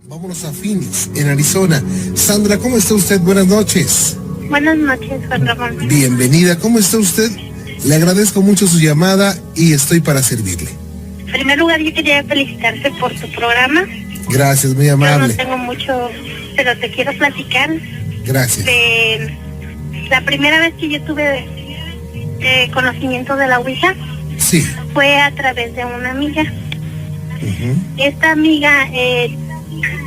Vámonos a Phoenix, en Arizona. Sandra, ¿cómo está usted? Buenas noches. Buenas noches, Juan Ramón. Bienvenida, ¿cómo está usted? Le agradezco mucho su llamada y estoy para servirle. En primer lugar, yo quería felicitarte por tu programa. Gracias, muy Yo amable. no tengo mucho, pero te quiero platicar Gracias. de la primera vez que yo tuve conocimiento de la Ouija. Sí. Fue a través de una amiga. Uh-huh. Esta amiga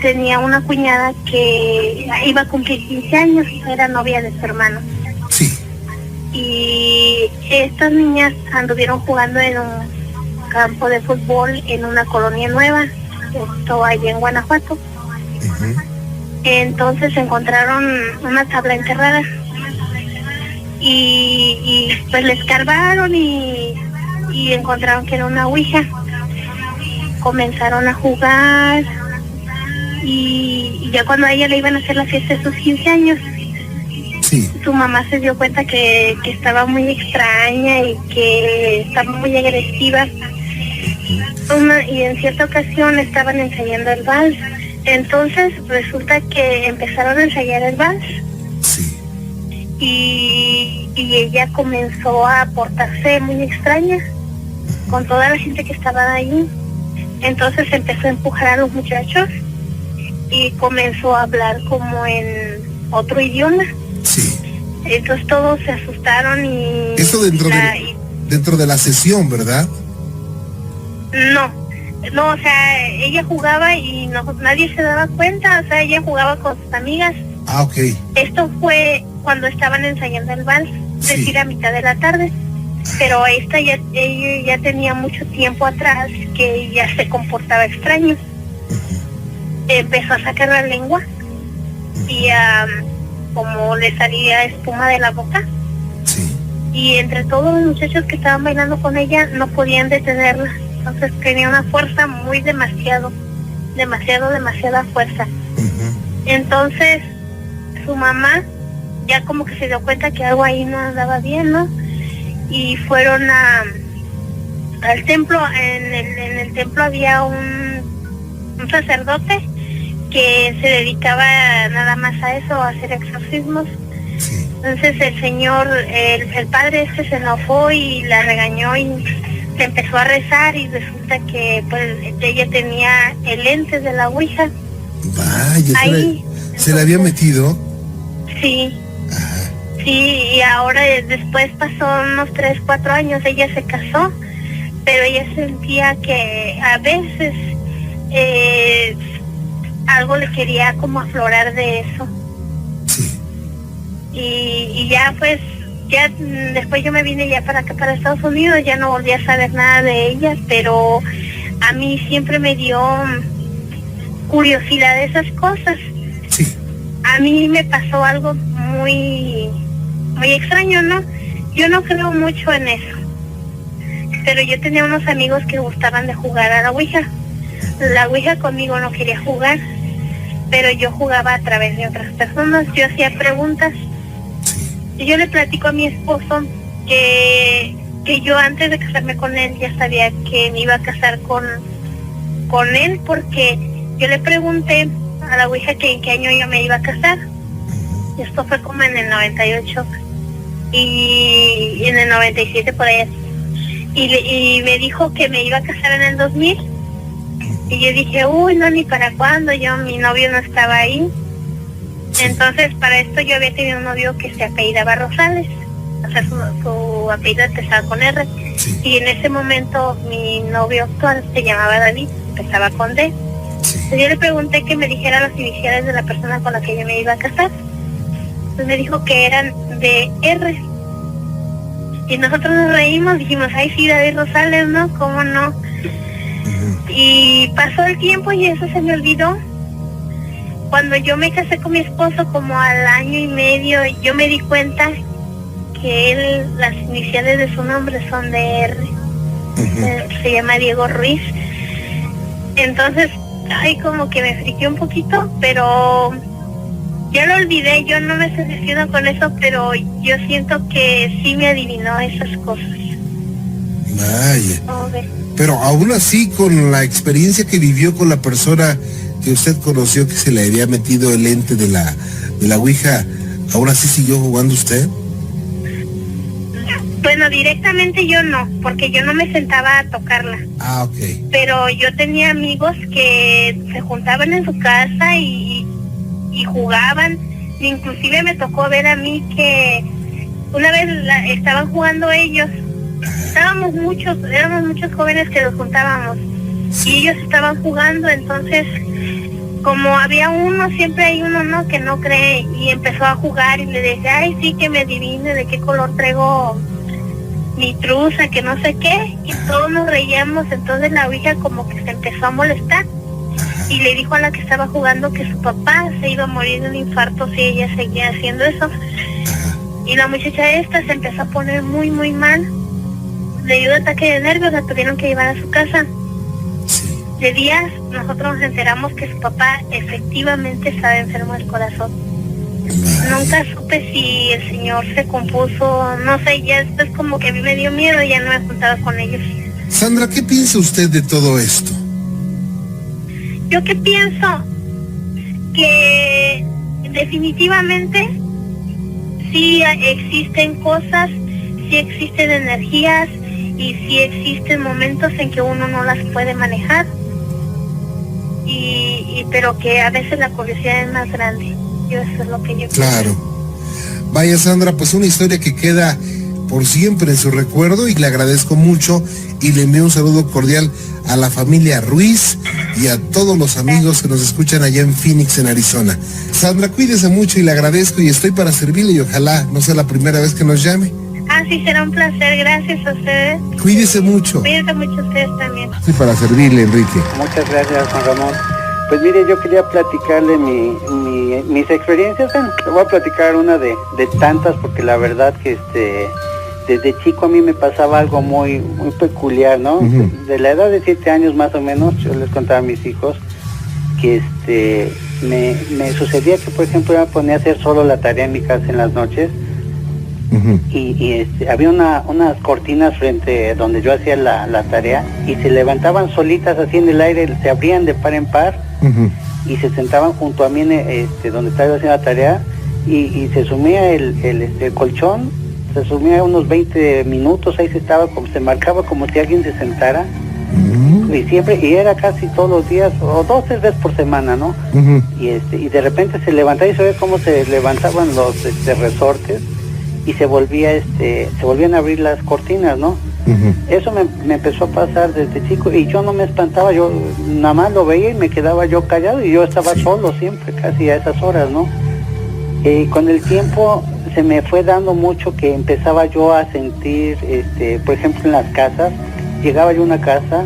tenía una cuñada que iba a cumplir 15 años, era novia de su hermano. Sí. Y estas niñas anduvieron jugando en un campo de fútbol en una colonia nueva, esto allá en Guanajuato. Uh-huh. Entonces encontraron una tabla enterrada y pues le escarbaron y encontraron que era una ouija. Comenzaron a jugar y ya cuando a ella le iban a hacer la fiesta de sus 15 años, sí, su mamá se dio cuenta que estaba muy extraña y que estaba muy agresiva. Y en cierta ocasión estaban ensayando el vals. Entonces resulta que empezaron a ensayar el vals. Sí. Y ella comenzó a portarse muy extraña con toda la gente que estaba ahí. Entonces empezó a empujar a los muchachos y comenzó a hablar como en otro idioma. Sí. Entonces todos se asustaron y... Eso dentro de la sesión, ¿verdad? No, o sea, ella jugaba y nadie se daba cuenta, o sea, ella jugaba con sus amigas. Ah, ok. Esto fue cuando estaban ensayando el vals, es Sí. decir, a mitad de la tarde. Pero ella ya tenía mucho tiempo atrás que ella se comportaba extraño. Uh-huh. Empezó a sacar la lengua y como le salía espuma de la boca. Sí. Y entre todos los muchachos que estaban bailando con ella no podían detenerla. Entonces tenía una fuerza muy demasiada fuerza. Uh-huh. Entonces su mamá ya como que se dio cuenta que algo ahí no andaba bien, ¿no? Y fueron al templo. En el templo había un sacerdote que se dedicaba nada más a eso, a hacer exorcismos. Sí. Entonces el señor, el padre se enojó y la regañó y le empezó a rezar y resulta que pues ella tenía el ente de la ouija. Vaya, Ahí, ¿se le había metido? Sí. Ajá. Sí, y ahora después pasó unos 3, 4 años, ella se casó, pero ella sentía que a veces algo le quería como aflorar de eso. Sí. Y ya pues, ya después yo me vine ya para acá, para Estados Unidos, ya no volví a saber nada de ella, pero a mí siempre me dio curiosidad de esas cosas. Sí. A mí me pasó algo muy extraño, ¿no? Yo no creo mucho en eso, pero yo tenía unos amigos que gustaban de jugar a la ouija. La ouija conmigo no quería jugar, pero yo jugaba a través de otras personas. Yo hacía preguntas y yo le platico a mi esposo que yo antes de casarme con él ya sabía que me iba a casar con él, porque yo le pregunté a la ouija que en qué año yo me iba a casar. Y esto fue como en el 98 y en el 97 por allá. Y me dijo que me iba a casar en el 2000. Y yo dije, uy, no, ni para cuándo, mi novio no estaba ahí. Entonces, para esto yo había tenido un novio que se apellidaba Rosales, o sea, su apellido empezaba con R. Sí. Y en ese momento mi novio actual se llamaba David, empezaba con D. Sí. Entonces yo le pregunté que me dijera las iniciales de la persona con la que yo me iba a casar. Entonces me dijo que eran de R. Y nosotros nos reímos, dijimos, ay sí, David Rosales, ¿no? ¿Cómo no? Uh-huh. Y pasó el tiempo y eso se me olvidó. Cuando yo me casé con mi esposo, como al año y medio, yo me di cuenta que las iniciales de su nombre son de R. Uh-huh. Se llama Diego Ruiz. Entonces, ay, como que me friqué un poquito, pero ya lo olvidé. Yo no me decepciono con eso, pero yo siento que sí me adivinó esas cosas. Vaya. ¿Cómo ves? Pero aún así, con la experiencia que vivió con la persona que usted conoció que se le había metido el ente de la ouija, ¿aún así siguió jugando usted? Bueno, directamente yo no, porque yo no me sentaba a tocarla. Ah, ok. Pero yo tenía amigos que se juntaban en su casa y jugaban. Inclusive me tocó ver a mí que una vez estaban jugando ellos. Éramos muchos jóvenes que nos juntábamos. Sí. Y ellos estaban jugando, entonces, como había uno, siempre hay uno, ¿no?, que no cree, y empezó a jugar y le decía, ay, sí, que me adivine de qué color traigo mi truza, que no sé qué, y todos nos reíamos. Entonces la ouija como que se empezó a molestar y le dijo a la que estaba jugando que su papá se iba a morir de un infarto si ella seguía haciendo eso. Y la muchacha esta se empezó a poner muy, muy mal, le dio un ataque de nervios, la tuvieron que llevar a su casa. De días nosotros nos enteramos que su papá efectivamente estaba enfermo del corazón. Nunca supe si el señor se compuso, no sé, ya después como que a mí me dio miedo y ya no me juntaba con ellos. Sandra, ¿qué piensa usted de todo esto? Yo qué pienso, que definitivamente sí existen cosas, sí existen energías y sí existen momentos en que uno no las puede manejar, pero que a veces la curiosidad es más grande. Yo eso es lo que yo Claro. pienso. Vaya, Sandra, pues una historia que queda por siempre en su recuerdo, y le agradezco mucho y le envío un saludo cordial a la familia Ruiz y a todos los amigos que nos escuchan allá en Phoenix, en Arizona. Sandra, cuídese mucho y le agradezco, y estoy para servirle, y ojalá no sea la primera vez que nos llame. Ah, sí, será un placer, gracias a ustedes. Cuídese mucho. Cuídense mucho ustedes también. Estoy para servirle, Enrique. Muchas gracias, Juan Ramón. Pues mire, yo quería platicarle mis experiencias. Bueno, le voy a platicar una de tantas, porque la verdad que desde chico a mí me pasaba algo muy peculiar, ¿no? Uh-huh. De la edad de 7 años más o menos, yo les contaba a mis hijos que me sucedía que, por ejemplo, yo me ponía a hacer solo la tarea en mi casa en las noches. Uh-huh. Y había unas cortinas frente a donde yo hacía la tarea, y se levantaban solitas así en el aire, se abrían de par en par. Uh-huh. Y se sentaban junto a mí donde estaba yo haciendo la tarea, y se sumía el colchón, se sumía unos 20 minutos, ahí se marcaba como si alguien se sentara. Uh-huh. Y era casi todos los días, o 2 o 3 veces por semana, ¿no? Uh-huh. Y de repente se levantaba, y se ve cómo se levantaban los resortes, y se volvían a abrir las cortinas, ¿no? Uh-huh. Eso me empezó a pasar desde chico, y yo no me espantaba, yo nada más lo veía y me quedaba yo callado, y yo estaba solo siempre, casi a esas horas, ¿no? Con el tiempo se me fue dando mucho que empezaba yo a sentir, por ejemplo, en las casas, llegaba yo a una casa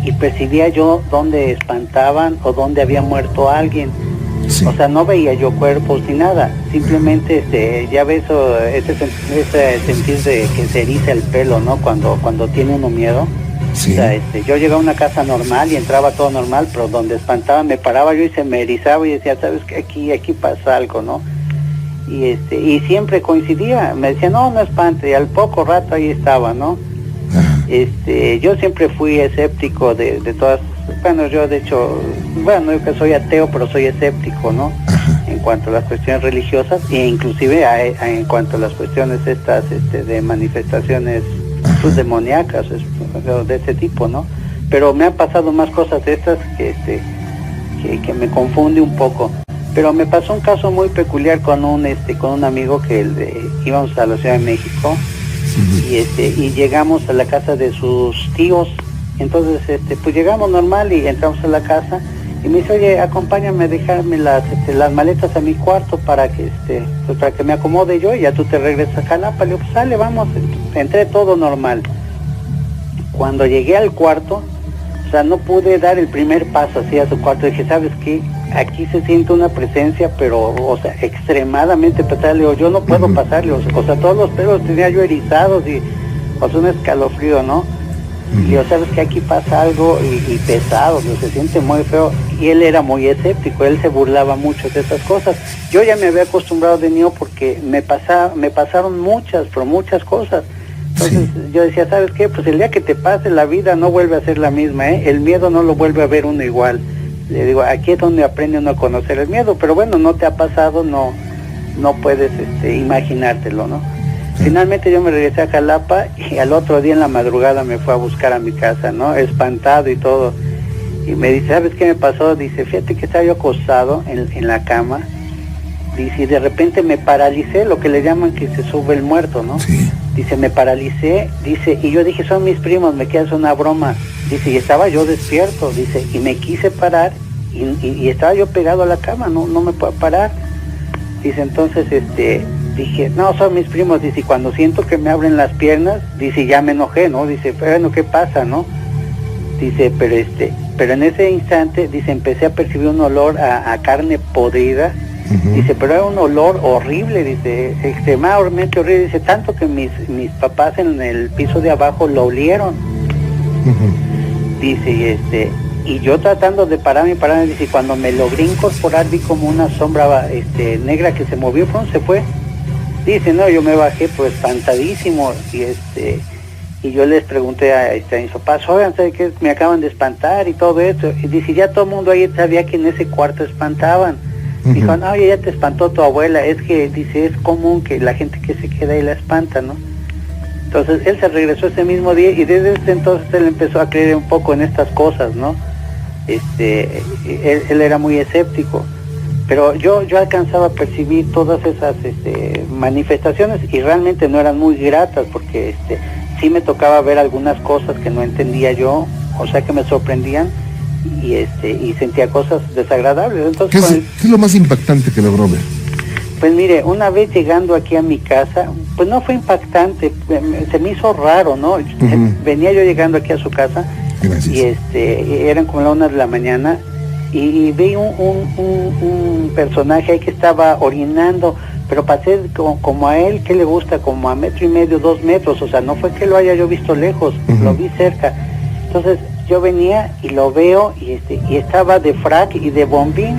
y percibía yo dónde espantaban o dónde había muerto alguien. Sí. O sea, no veía yo cuerpos ni nada, simplemente ya ves ese sentir de que se eriza el pelo, ¿no? Cuando tiene uno miedo. Sí. O sea, yo llegaba a una casa normal y entraba todo normal, pero donde espantaba me paraba yo y se me erizaba, y decía, sabes que aquí pasa algo, ¿no? Y siempre coincidía, me decía, no espante, y al poco rato ahí estaba, ¿no? Yo siempre fui escéptico de todas. Bueno, yo de hecho, yo que soy ateo, pero soy escéptico, ¿no? Ajá. En cuanto a las cuestiones religiosas, e inclusive en cuanto a las cuestiones estas de manifestaciones demoníacas, de este tipo, ¿no? Pero me han pasado más cosas de estas que me confunde un poco. Pero me pasó un caso muy peculiar con un amigo que íbamos a la Ciudad de México, y llegamos a la casa de sus tíos. Entonces, pues llegamos normal y entramos a la casa, y me dice, oye, acompáñame a dejarme las maletas a mi cuarto para que me acomode yo, y ya tú te regresas a Jalapa. Le digo, pues sale, vamos. Entré todo normal. Cuando llegué al cuarto, o sea, no pude dar el primer paso así a su cuarto. Dije, ¿sabes qué? Aquí se siente una presencia, pero, o sea, extremadamente pesada. Le digo, yo no puedo pasarle, o sea, todos los pelos tenía yo erizados, y, o sea, un escalofrío, ¿no? Y yo, sabes que aquí pasa algo y pesado, se siente muy feo. Y él era muy escéptico, él se burlaba mucho de esas cosas. Yo ya me había acostumbrado de niño, porque me pasaron muchas cosas. Entonces yo decía, ¿sabes qué? Pues el día que te pase, la vida no vuelve a ser la misma, ¿eh? El miedo no lo vuelve a ver uno igual. Le digo, aquí es donde aprende uno a conocer el miedo, pero bueno, no te ha pasado, no puedes imaginártelo, ¿no? Finalmente yo me regresé a Jalapa y al otro día en la madrugada me fue a buscar a mi casa, ¿no? Espantado y todo. Y me dice, ¿sabes qué me pasó? Dice, fíjate que estaba yo acostado en la cama. Dice, y de repente me paralicé, lo que le llaman que se sube el muerto, ¿no? Sí. Dice, me paralicé, dice, y yo dije, son mis primos, me quedas una broma. Dice, y estaba yo despierto, dice, y me quise parar y estaba yo pegado a la cama, no me puedo parar. Dice, entonces, dije, no, son mis primos. Dice, y cuando siento que me abren las piernas, dice, ya me enojé, ¿no? Dice, bueno, ¿qué pasa, no? Dice, pero en ese instante, dice, empecé a percibir un olor a carne podrida. Dice, pero era un olor horrible, dice, extremadamente horrible. Dice, tanto que mis papás en el piso de abajo lo olieron. Dice, y yo tratando de pararme, dice, cuando me logré incorporar vi como una sombra negra que se movió, pronto se fue. Dice, no, yo me bajé pues espantadísimo y yo les pregunté a mis papás, oigan, ¿sabe qué? Me acaban de espantar y todo eso. Y dice, ya todo el mundo ahí sabía que en ese cuarto espantaban. Dijo, no, ya te espantó tu abuela, es que, dice, es común que la gente que se queda ahí la espanta, ¿no? Entonces él se regresó ese mismo día y desde ese entonces él empezó a creer un poco en estas cosas, ¿no? Él era muy escéptico, pero yo alcanzaba a percibir todas esas manifestaciones y realmente no eran muy gratas porque sí me tocaba ver algunas cosas que no entendía yo, o sea que me sorprendían y sentía cosas desagradables. Entonces, ¿Qué es lo más impactante que logró ver? Pues mire, una vez llegando aquí a mi casa, pues no fue impactante, se me hizo raro, ¿no? Venía yo llegando aquí a su casa. Gracias. Y eran como las 1 de la mañana y vi un personaje ahí que estaba orinando, pero pasé como a él, ¿qué le gusta? Como a 1.5 metros, 2 metros, o sea, no fue que lo haya yo visto lejos, lo vi cerca. Entonces yo venía y lo veo y estaba de frac y de bombín.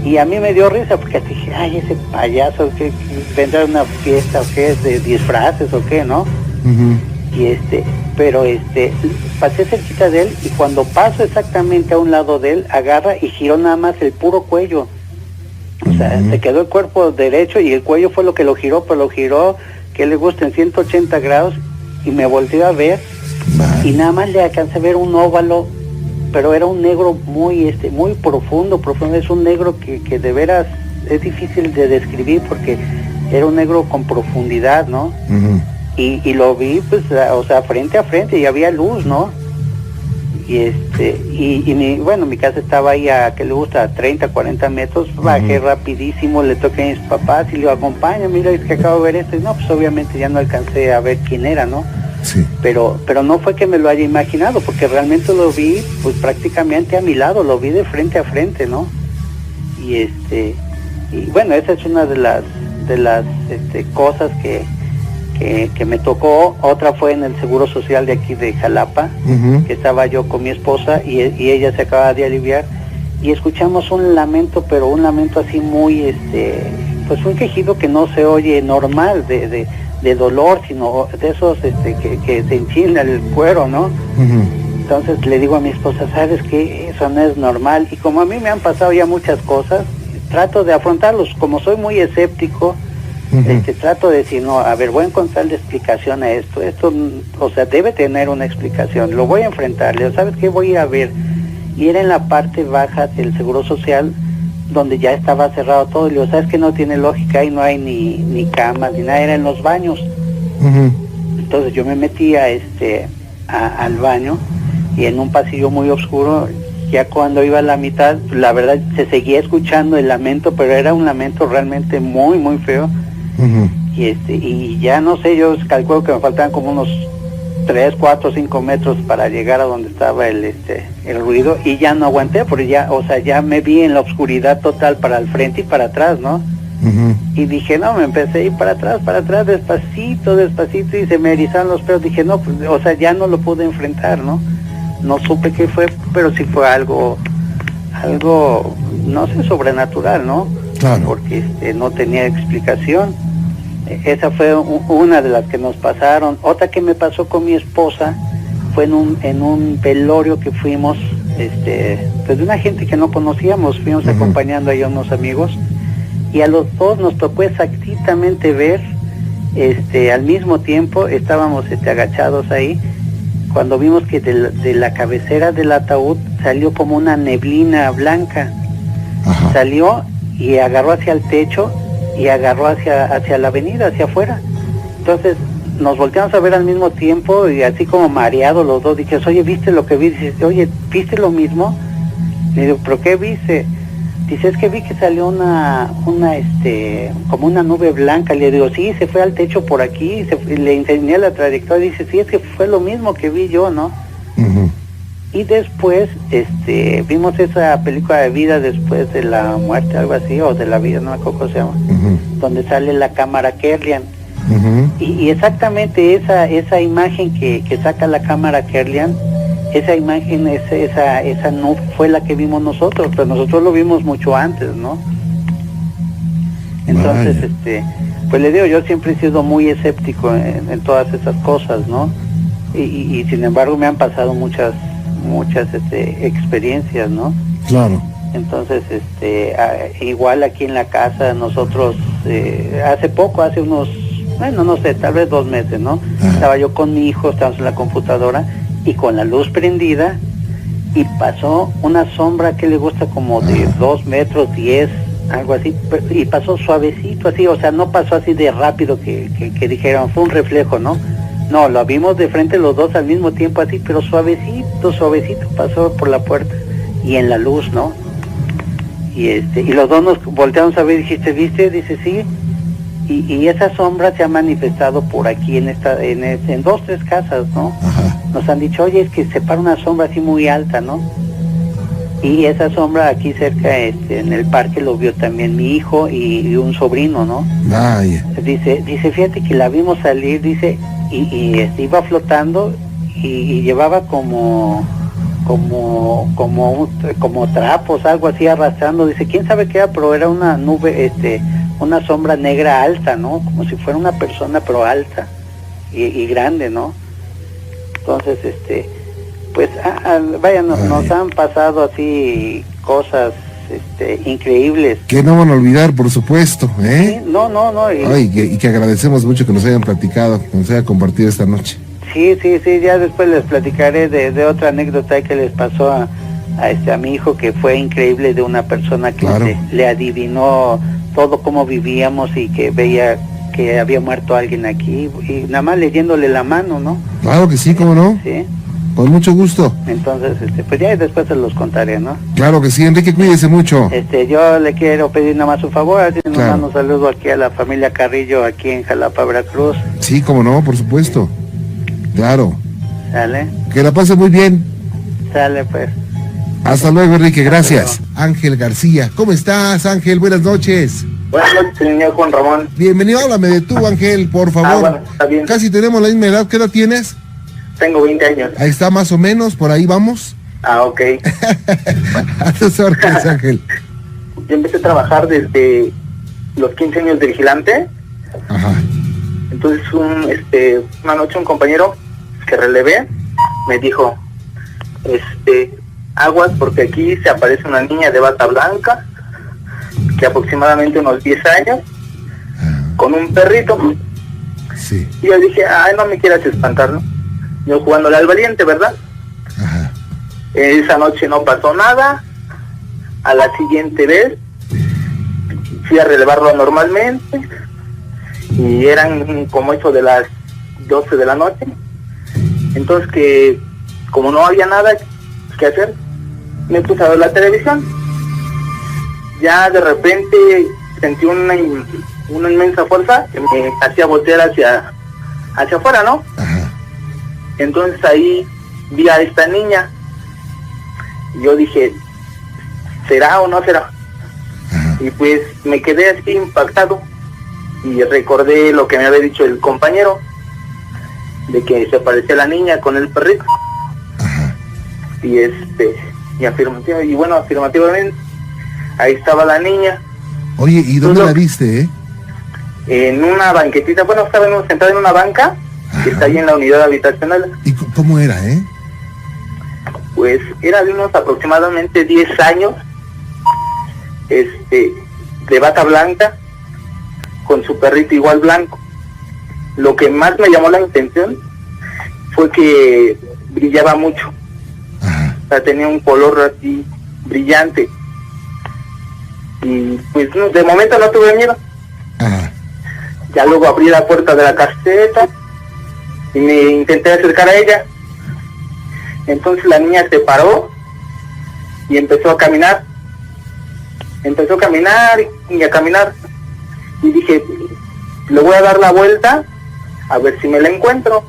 Y a mí me dio risa porque dije, ay, ese payaso que vendrá a una fiesta o qué, de disfraces o qué, ¿no? Pero pasé cerquita de él y cuando paso exactamente a un lado de él, agarra y giró nada más el puro cuello. O sea, se quedó el cuerpo derecho y el cuello fue lo que lo giró, pero lo giró, que le gusta, en 180 grados y me volteó a ver y nada más le alcancé a ver un óvalo, pero era un negro muy profundo, es un negro que de veras es difícil de describir porque era un negro con profundidad, ¿no? Y lo vi, pues, o sea, frente a frente y había luz, ¿no? Mi casa estaba ahí a, ¿qué le gusta? A 30, 40 metros, bajé rapidísimo, le toqué a mis papás y le acompaño, mira, es que acabo de ver esto, y no, pues obviamente ya no alcancé a ver quién era, ¿no? Sí. Pero no fue que me lo haya imaginado, porque realmente lo vi, pues prácticamente a mi lado, lo vi de frente a frente, ¿no? Y bueno, esa es una de las cosas que me tocó. Otra fue en el Seguro Social de aquí de Jalapa, que estaba yo con mi esposa y ella se acaba de aliviar y escuchamos un lamento, pero un lamento así muy, pues un quejido que no se oye normal de dolor, sino de esos que se enchila el cuero, ¿no? Entonces le digo a mi esposa, ¿sabes qué? Eso no es normal. Y como a mí me han pasado ya muchas cosas, trato de afrontarlos. Como soy muy escéptico, trato de decir, no, a ver, voy a encontrarle explicación a esto, o sea, debe tener una explicación, lo voy a enfrentar, le digo, ¿sabes qué? Voy a ir a ver, y era en la parte baja del Seguro Social, donde ya estaba cerrado todo, y le digo, ¿sabes qué? No tiene lógica, ahí no hay ni camas, ni nada, era en los baños. Entonces yo me metí al baño, y en un pasillo muy oscuro, ya cuando iba a la mitad, la verdad, se seguía escuchando el lamento, pero era un lamento realmente muy, muy feo. Y ya no sé, yo calculo que me faltaban como unos 3, 4, 5 metros para llegar a donde estaba el ruido, y ya no aguanté, porque ya, o sea, ya me vi en la oscuridad total para el frente y para atrás, ¿no? Y dije, no, me empecé a ir para atrás, despacito, y se me erizaron los pelos. Dije, no, pues, o sea, ya no lo pude enfrentar, ¿no? No supe qué fue, pero sí fue algo, no sé, sobrenatural, ¿no? Claro. Porque no tenía explicación. Esa fue una de las que nos pasaron. Otra que me pasó con mi esposa fue en un velorio que fuimos pues de una gente que no conocíamos. Fuimos acompañando ahí a unos amigos y a los dos nos tocó exactamente ver, al mismo tiempo estábamos agachados ahí, cuando vimos que de la cabecera del ataúd salió como una neblina blanca. Ajá. Salió y agarró hacia el techo y agarró hacia la avenida, hacia afuera. Entonces nos volteamos a ver al mismo tiempo y así como mareados los dos. Dices, oye, ¿viste lo que vi? Dices, oye, ¿viste lo mismo? Le digo, ¿pero qué viste? Dice, es que vi que salió como una nube blanca. Le digo, sí, se fue al techo por aquí. Le enseñé la trayectoria. Dice, sí, es que fue lo mismo que vi yo, ¿no? Uh-huh. Y después, vimos esa película de Vida después de la muerte, algo así, o de la vida, no me acuerdo cómo se llama, donde sale la cámara Kerlian. Y exactamente esa imagen que saca la cámara Kerlian, esa imagen, esa nube fue la que vimos nosotros, pero nosotros lo vimos mucho antes, ¿no? Entonces, pues le digo, yo siempre he sido muy escéptico en todas esas cosas, ¿no? Y sin embargo me han pasado muchas experiencias, ¿no? Claro. Entonces, igual aquí en la casa nosotros, hace unos, bueno, no sé, tal vez 2 meses, ¿no? Estaba yo con mi hijo, estábamos en la computadora y con la luz prendida y pasó una sombra que le gusta como de 2 metros 10, algo así, y pasó suavecito así, o sea, no pasó así de rápido que dijeron, fue un reflejo, ¿no? No, lo vimos de frente los dos al mismo tiempo así, pero suavecito pasó por la puerta y en la luz, ¿no? Y los dos nos volteamos a ver y dijiste, ¿viste? Dice, sí. Y esa sombra se ha manifestado por aquí en 2, 3 casas, ¿no? Ajá. Nos han dicho, oye, es que se para una sombra así muy alta, ¿no? Y esa sombra aquí cerca, en el parque lo vio también mi hijo y un sobrino, ¿no? Vaya. Dice, fíjate que la vimos salir, dice, y iba flotando y llevaba como trapos, algo así arrastrando. Dice, quién sabe qué era, pero era una nube, una sombra negra alta, ¿no? Como si fuera una persona, pero alta y grande, ¿no? Entonces, pues, vaya, nos han pasado así cosas increíbles. Que no van a olvidar, por supuesto, ¿eh? Sí, no. Y que agradecemos mucho que nos hayan platicado, que nos hayan compartido esta noche. Sí, ya después les platicaré de otra anécdota que les pasó a mi hijo, que fue increíble, de una persona que claro, le adivinó todo cómo vivíamos y que veía que había muerto alguien aquí, y nada más leyéndole la mano, ¿no? Claro que sí, ¿cómo no? Sí. Con mucho gusto. Entonces, pues ya después se los contaré, ¿no? Claro que sí, Enrique, cuídese mucho. Yo le quiero pedir nada más un favor, así nos Claro. mando un saludo aquí a la familia Carrillo, aquí en Jalapa, Veracruz. Sí, cómo no, por supuesto. Claro. ¿Sale? Que la pase muy bien. Sale, pues. Hasta luego, Enrique, gracias. Ángel García, ¿cómo estás, Ángel? Buenas noches. Buenas noches, señor Juan Ramón. Bienvenido, háblame de tú, Ángel, por favor. Bueno, está bien. Casi tenemos la misma edad, ¿qué edad tienes? Tengo 20 años. Ahí está, más o menos, por ahí vamos. Ok. A tus órdenes, Ángel. Yo empecé a trabajar desde los 15 años de vigilante. Ajá. Entonces, una noche un compañero que relevé me dijo, aguas porque aquí se aparece una niña de bata blanca, que aproximadamente unos 10 años, con un perrito. Sí. Y yo dije, ay, no me quieras espantar, ¿no? Yo jugándole al valiente, ¿verdad? Ajá. Esa noche no pasó nada. A la siguiente vez fui a relevarlo normalmente y eran como eso de las 12 de la noche. Entonces, que como no había nada que hacer, me puse a ver la televisión. Ya de repente sentí una inmensa fuerza que me hacía voltear hacia afuera, ¿no? Ajá. Entonces ahí vi a esta niña y yo dije, ¿será o no será? Ajá. Y pues me quedé así impactado y recordé lo que me había dicho el compañero, de que se parecía la niña con el perrito. Ajá. Y afirmativamente ahí estaba la niña. Oye, ¿y dónde Todo- la viste, En una banquetita, bueno, estaba sentada en una banca que está ahí en la unidad habitacional. ¿Y cómo era, pues era de unos aproximadamente 10 años, de bata blanca, con su perrito igual blanco. Lo que más me llamó la atención fue que brillaba mucho. Ajá. O sea, tenía un color así brillante. Y pues no, de momento no tuve miedo. Ajá. Ya luego abrí la puerta de la caseta y me intenté acercar a ella. Entonces la niña se paró y empezó a caminar. Empezó a caminar y a caminar. Y dije, le voy a dar la vuelta a ver si me la encuentro.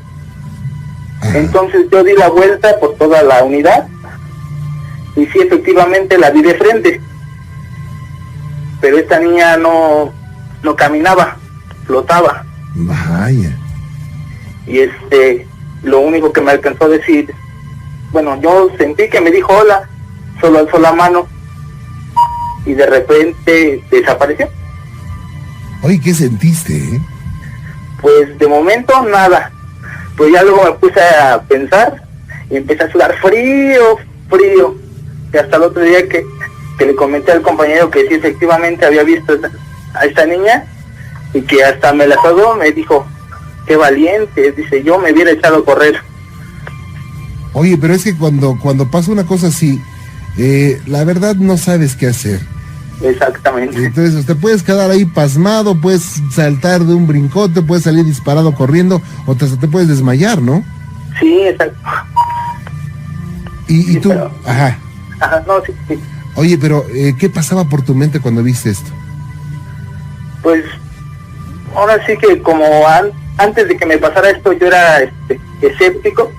Ajá. Entonces yo di la vuelta por toda la unidad y sí, efectivamente la vi de frente. Pero esta niña no caminaba, flotaba. Vaya. Y lo único que me alcanzó a decir, bueno, yo sentí que me dijo hola, solo alzó la mano y de repente desapareció. Oye, ¿qué sentiste, Pues de momento nada, pues ya luego me puse a pensar y empecé a sudar frío, y hasta el otro día que le comenté al compañero que sí efectivamente había visto a esta niña y que hasta me la saludó, me dijo, qué valiente, dice, yo me hubiera echado a correr. Oye, pero es que cuando pasa una cosa así, la verdad no sabes qué hacer. Exactamente. Entonces, te puedes quedar ahí pasmado, puedes saltar de un brincote, puedes salir disparado corriendo, o te puedes desmayar, ¿no? Sí, exacto. Y Sí, tú, pero- ajá. Ajá, no, sí, sí. Oye, pero, ¿qué pasaba por tu mente cuando viste esto? Pues ahora sí que como antes de que me pasara esto yo era escéptico,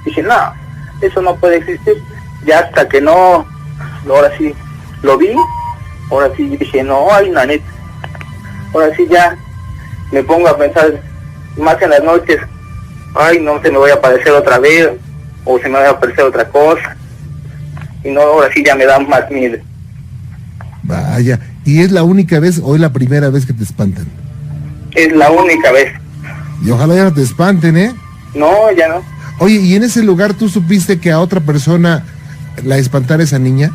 dije no, eso no puede existir. Ya hasta que no, ahora sí lo vi, ahora sí dije no, hay una neta. Ahora sí ya me pongo a pensar más en las noches, ay no se me vaya a aparecer otra vez o se me vaya a aparecer otra cosa. Y no, ahora sí ya me da más miedo. Vaya, ¿y es la única vez o es la primera vez que te espantan? Es la única vez. Y ojalá ya no te espanten, ¿eh? No, ya no. Oye, ¿y en ese lugar tú supiste que a otra persona la espantara esa niña?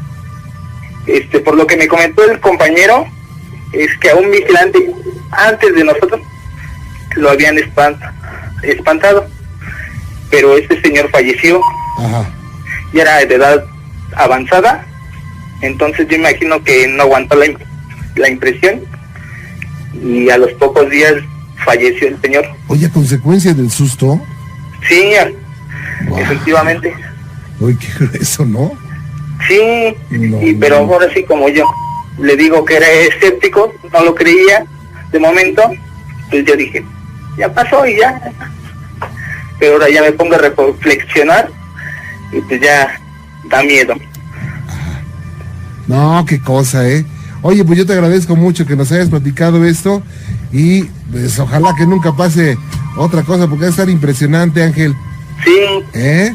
Por lo que me comentó el compañero, es que a un vigilante antes de nosotros lo habían espantado, pero este señor falleció, Ajá. y era de edad avanzada, entonces yo imagino que no aguantó la impresión y a los pocos días falleció el señor. Oye, ¿a consecuencia del susto? Sí, Wow. efectivamente. Oye, qué grueso, ¿no? Sí, No, pero no. ahora sí, como yo le digo que era escéptico, no lo creía de momento, pues yo dije, ya pasó y ya. Pero ahora ya me pongo a reflexionar y pues ya da miedo. No, qué cosa, ¿eh? Oye, pues yo te agradezco mucho que nos hayas platicado esto y pues ojalá que nunca pase otra cosa porque va a estar impresionante, Ángel. Sí, ¿Eh?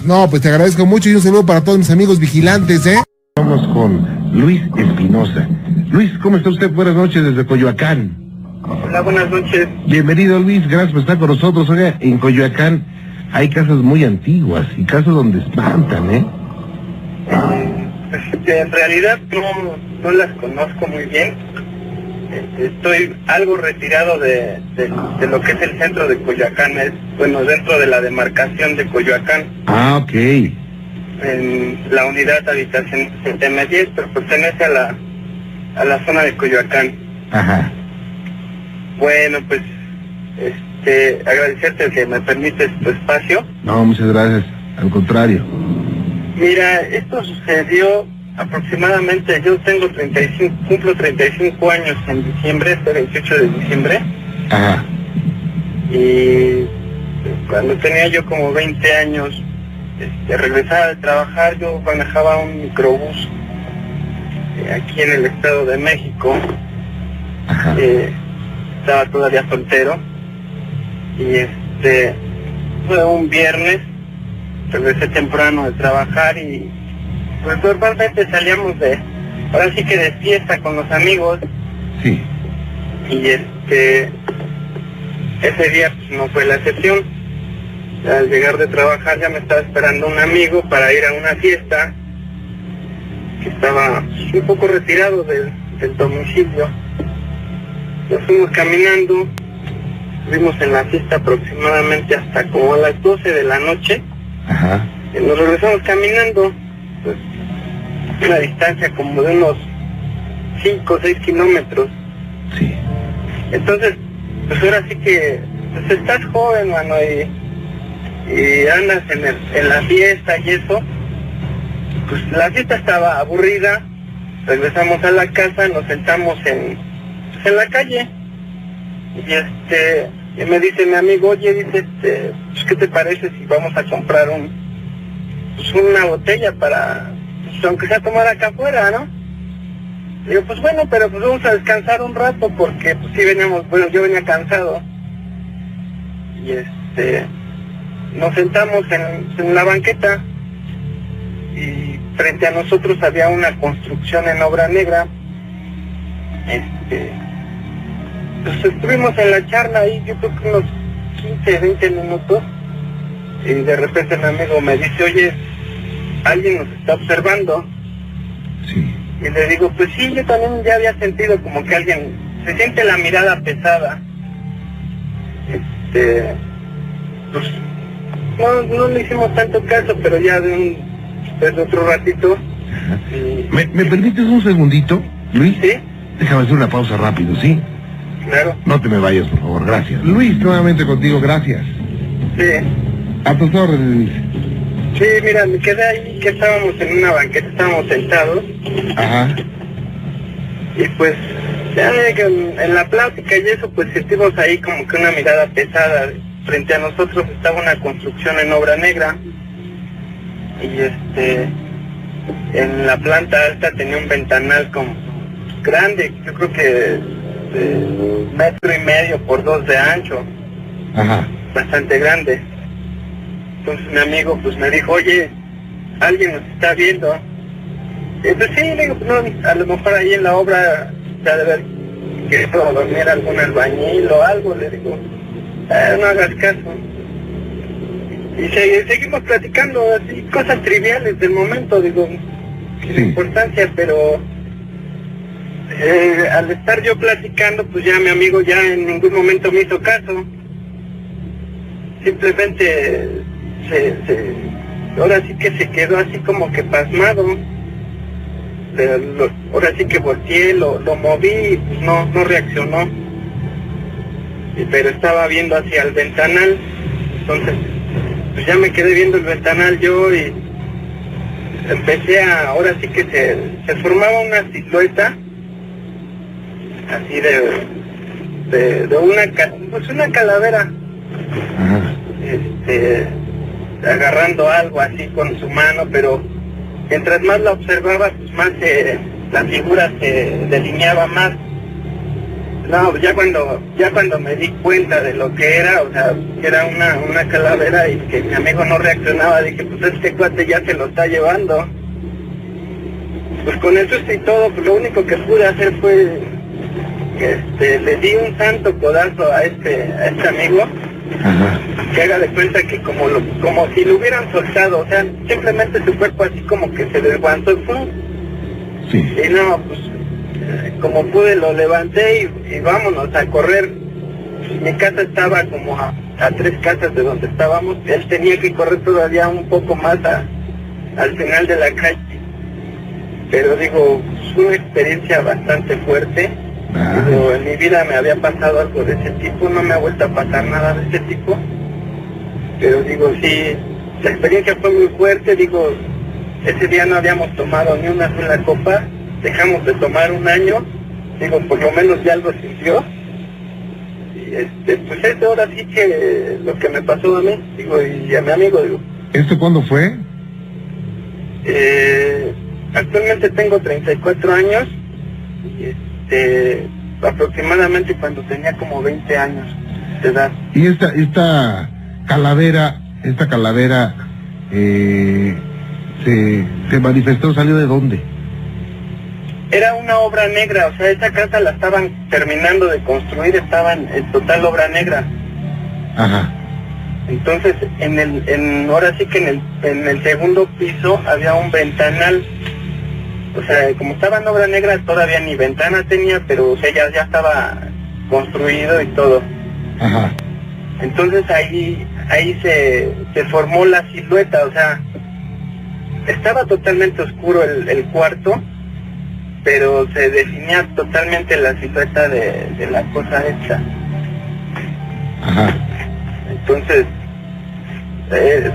No, pues te agradezco mucho y un saludo para todos mis amigos vigilantes, ¿eh? Vamos con Luis Espinosa. Luis, ¿cómo está usted? Buenas noches desde Coyoacán. hola, buenas noches. Bienvenido, Luis, gracias por estar con nosotros. Oiga, en Coyoacán hay casas muy antiguas y casas donde espantan, ¿eh? En realidad no las conozco muy bien. Estoy algo retirado de lo que es el centro de Coyoacán, dentro de la demarcación de Coyoacán, Ah, ok. en la unidad habitación 7M10, pero pertenece a la zona de Coyoacán. Ajá. Bueno, pues agradecerte que me permites tu espacio. No, muchas gracias. Al contrario. Mira, esto sucedió aproximadamente, yo cumplo 35 años en diciembre, este 28 de diciembre, Ajá. y cuando tenía yo como 20 años, regresaba de trabajar, yo manejaba un microbús aquí en el Estado de México, Ajá. estaba todavía soltero, y fue un viernes, regresé temprano de trabajar y pues normalmente salíamos ahora sí que de fiesta con los amigos, Sí. y ese día pues, no fue la excepción. Al llegar de trabajar ya me estaba esperando un amigo para ir a una fiesta que estaba un poco retirado del domicilio. Nos fuimos caminando, estuvimos en la fiesta aproximadamente hasta como a las 12 de la noche. Ajá. Y nos regresamos caminando, pues una distancia como de unos 5 o 6 kilómetros. Sí. Entonces, pues ahora sí que pues estás joven, mano, y andas en la fiesta y eso. Pues la fiesta estaba aburrida, regresamos a la casa, nos sentamos en la calle. Y me dice mi amigo, oye, dice, pues, ¿qué te parece si vamos a comprar una botella para, pues, aunque sea tomar acá afuera, ¿no? Digo, pues bueno, pero pues vamos a descansar un rato porque pues sí veníamos, bueno, yo venía cansado. Y nos sentamos en la banqueta y frente a nosotros había una construcción en obra negra. Pues estuvimos en la charla ahí, yo creo que unos 15, 20 minutos, y de repente mi amigo me dice, oye, alguien nos está observando. Sí. Y le digo, pues sí, yo también ya había sentido como que alguien, se siente la mirada pesada. Pues no le hicimos tanto caso, pero ya después de otro ratito. ¿Me permites un segundito, Luis? ¿Sí? Déjame hacer una pausa rápido, ¿sí? Claro. No te me vayas, por favor, gracias. Luis, nuevamente contigo, gracias. Sí. A tus órdenes, Luis. Sí, mira, me quedé ahí que estábamos en una banqueta, estábamos sentados. Ajá. Y pues, ya en la plática y eso, pues sentimos ahí como que una mirada pesada. Frente a nosotros estaba una construcción en obra negra. Y en la planta alta tenía un ventanal como grande, yo creo que de 1,5 metros por 2 de ancho. Ajá. Bastante grande. Entonces mi amigo pues me dijo, oye, alguien nos está viendo. Y pues sí, le digo, pues, no, a lo mejor ahí en la obra ya debe haber querido dormir algún albañil o algo, le digo, no hagas caso. Y seguimos platicando así, cosas triviales del momento, digo, sin importancia, pero al estar yo platicando, pues ya mi amigo ya en ningún momento me hizo caso. Simplemente ahora sí que se quedó así como que pasmado. Pero ahora sí que volteé, lo moví y pues no reaccionó. Pero estaba viendo hacia el ventanal. Entonces pues ya me quedé viendo el ventanal yo y empecé ahora sí que se formaba una silueta así de una calavera. Ajá. Agarrando algo así con su mano, pero mientras más la observaba, pues más la figura se delineaba más. No, ya cuando me di cuenta de lo que era, o sea, que era una calavera y que mi amigo no reaccionaba, dije, pues este cuate ya se lo está llevando. Pues con eso y todo, pues lo único que pude hacer fue le di un santo codazo a este amigo. Ajá. Que haga de cuenta que como si lo hubieran soltado, o sea, simplemente su cuerpo así como que se desguantó y ¡pum! Sí. Y no, pues como pude lo levanté y vámonos a correr. Mi casa estaba como a 3 casas de donde estábamos, él tenía que correr todavía un poco más al final de la calle. Pero digo, fue una experiencia bastante fuerte. Digo, en mi vida me había pasado algo de ese tipo, no me ha vuelto a pasar nada de ese tipo. Pero digo, sí, la experiencia fue muy fuerte, digo, ese día no habíamos tomado ni una sola copa, dejamos de tomar 1 año, digo, por lo menos ya algo sintió. Y pues es ahora sí que lo que me pasó a mí, digo, y a mi amigo, digo. ¿Esto cuándo fue? Actualmente tengo 34 años, y aproximadamente cuando tenía como 20 años de edad. ¿Y esta calavera se manifestó, salió de dónde? Era una obra negra, o sea, esa casa la estaban terminando de construir, estaba en total obra negra. Ajá. Entonces, ahora sí que en el segundo piso había un ventanal. O sea, como estaba en obra negra, todavía ni ventana tenía, pero o sea, ya estaba construido y todo. Ajá. Entonces ahí se formó la silueta, o sea, estaba totalmente oscuro el cuarto, pero se definía totalmente la silueta de la cosa esta. Ajá. Entonces,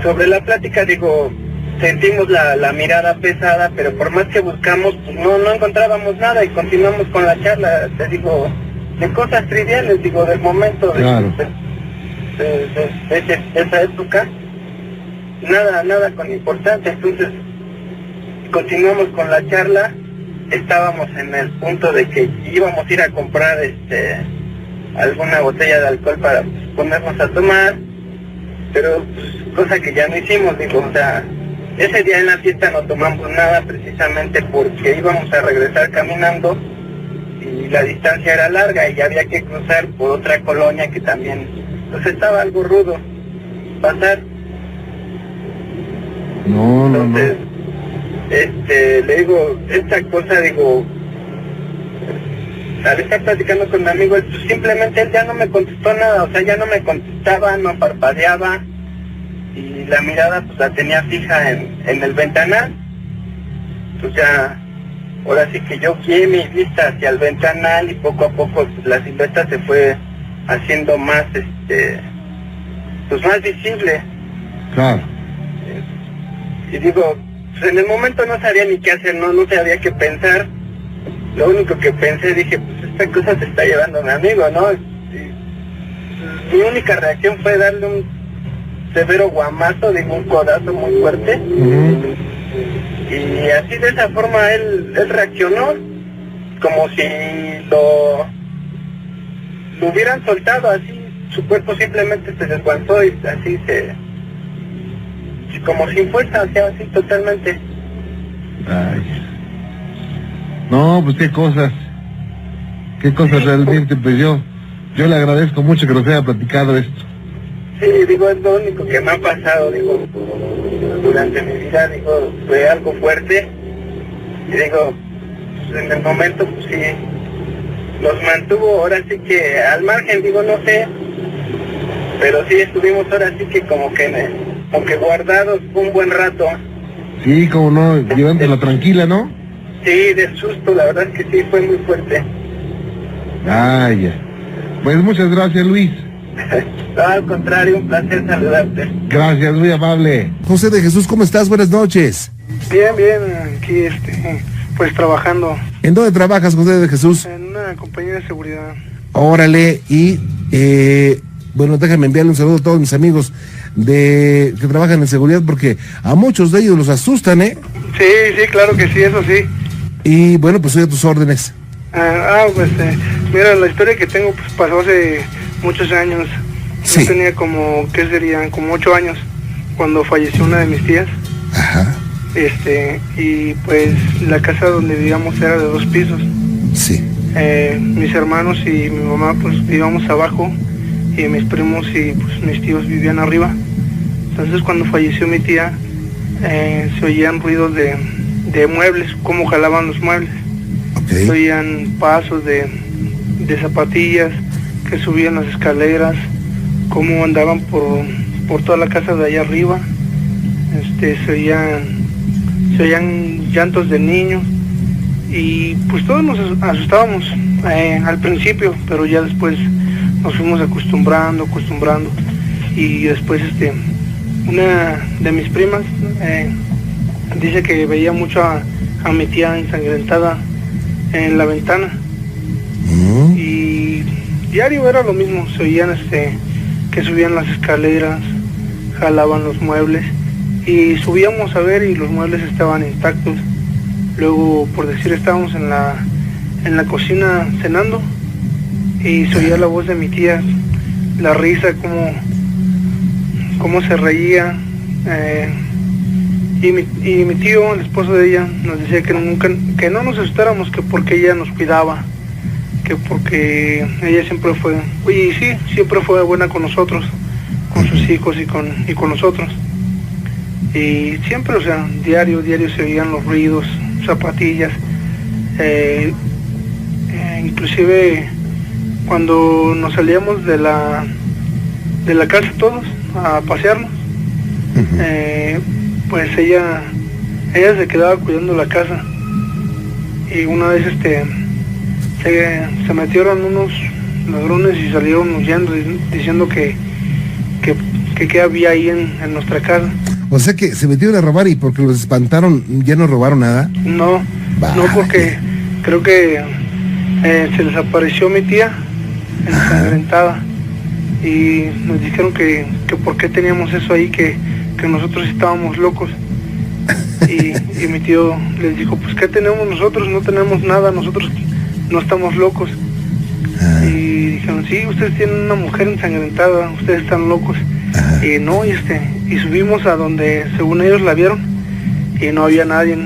sobre la plática, digo, sentimos la mirada pesada, pero por más que buscamos, pues no encontrábamos nada y continuamos con la charla, te digo, de cosas triviales, digo, del momento Claro. de esa época, nada con importancia. Entonces, continuamos con la charla, estábamos en el punto de que íbamos a ir a comprar alguna botella de alcohol para ponernos a tomar, pero pues, cosa que ya no hicimos, digo, o sea, ese día en la fiesta no tomamos nada precisamente porque íbamos a regresar caminando y la distancia era larga y había que cruzar por otra colonia que también, pues estaba algo rudo pasar. Entonces, le digo, esta cosa, digo, al estar platicando con mi amigo, simplemente él ya no me contestó nada, o sea, ya no me contestaba, no parpadeaba, y la mirada pues la tenía fija en el ventanal. Pues ya, ahora sí que yo guié mi vista hacia el ventanal y poco a poco pues, la silueta se fue haciendo más, pues más visible. Claro. Y digo, pues en el momento no sabía ni qué hacer, no sabía qué pensar. Lo único que pensé, dije, pues esta cosa se está llevando a mi amigo, ¿no? Y mi única reacción fue darle un severo guamazo, digo, un codazo muy fuerte. Y así de esa forma él reaccionó, como si lo hubieran soltado, así su cuerpo simplemente se desguanzó y así como sin fuerza, o sea, así totalmente. Ay. No, pues qué cosas realmente, pues yo le agradezco mucho que nos haya platicado esto. Sí, digo, es lo único que me ha pasado, digo, durante mi vida, digo, fue algo fuerte, y digo, pues en el momento, pues sí, nos mantuvo ahora sí que al margen, digo, no sé, pero sí estuvimos ahora sí que como que guardados un buen rato. Sí, como no, llevándosela tranquila, ¿no? Sí, de susto, la verdad es que sí, fue muy fuerte. Ah, ya. Pues muchas gracias, Luis. No, al contrario, un placer saludarte. Gracias, muy amable. José de Jesús, ¿cómo estás? Buenas noches. Bien, aquí pues trabajando. ¿En dónde trabajas, José de Jesús? En una compañía de seguridad. Órale, y bueno, déjame enviarle un saludo a todos mis amigos que trabajan en seguridad, porque a muchos de ellos los asustan, ¿eh? Sí, claro que sí, eso sí. Y bueno, pues soy a tus órdenes. Pues mira, la historia que tengo pues pasó hace muchos años. Sí. Yo tenía como, ¿qué serían? Como 8 años cuando falleció una de mis tías. Ajá. Y pues la casa donde vivíamos era de 2 pisos. Sí. Mis hermanos y mi mamá pues vivíamos abajo y mis primos y pues mis tíos vivían arriba. Entonces cuando falleció mi tía se oían ruidos de muebles, cómo jalaban los muebles. Okay. Se oían pasos de zapatillas que subían las escaleras, cómo andaban por toda la casa de allá arriba. Se oían llantos de niños y pues todos nos asustábamos al principio, pero ya después nos fuimos acostumbrando y después una de mis primas dice que veía mucho a mi tía ensangrentada en la ventana. Y diario era lo mismo, se oían que subían las escaleras, jalaban los muebles y subíamos a ver y los muebles estaban intactos. Luego, por decir, estábamos en la cocina cenando y se oía la voz de mi tía, la risa, cómo se reía. Y mi tío, el esposo de ella, nos decía que no nos asustáramos, que porque ella nos cuidaba, que porque ella siempre fue buena con nosotros, con con sus hijos y con nosotros. Y siempre, o sea, diario se oían los ruidos, zapatillas, inclusive cuando nos salíamos de la casa todos a pasearnos, pues ella se quedaba cuidando la casa, y una vez se metieron unos ladrones y salieron huyendo diciendo que qué había ahí en nuestra casa. O sea que se metieron a robar, y porque los espantaron, ¿ya no robaron nada? No, porque creo que se les apareció mi tía ensangrentada, y nos dijeron que por qué teníamos eso ahí, que nosotros estábamos locos. Y mi tío les dijo, pues ¿qué tenemos nosotros? No tenemos nada, nosotros no estamos locos. Y dijeron, sí, ustedes tienen una mujer ensangrentada, ustedes están locos. Y no, y subimos a donde según ellos la vieron, y no había nadie,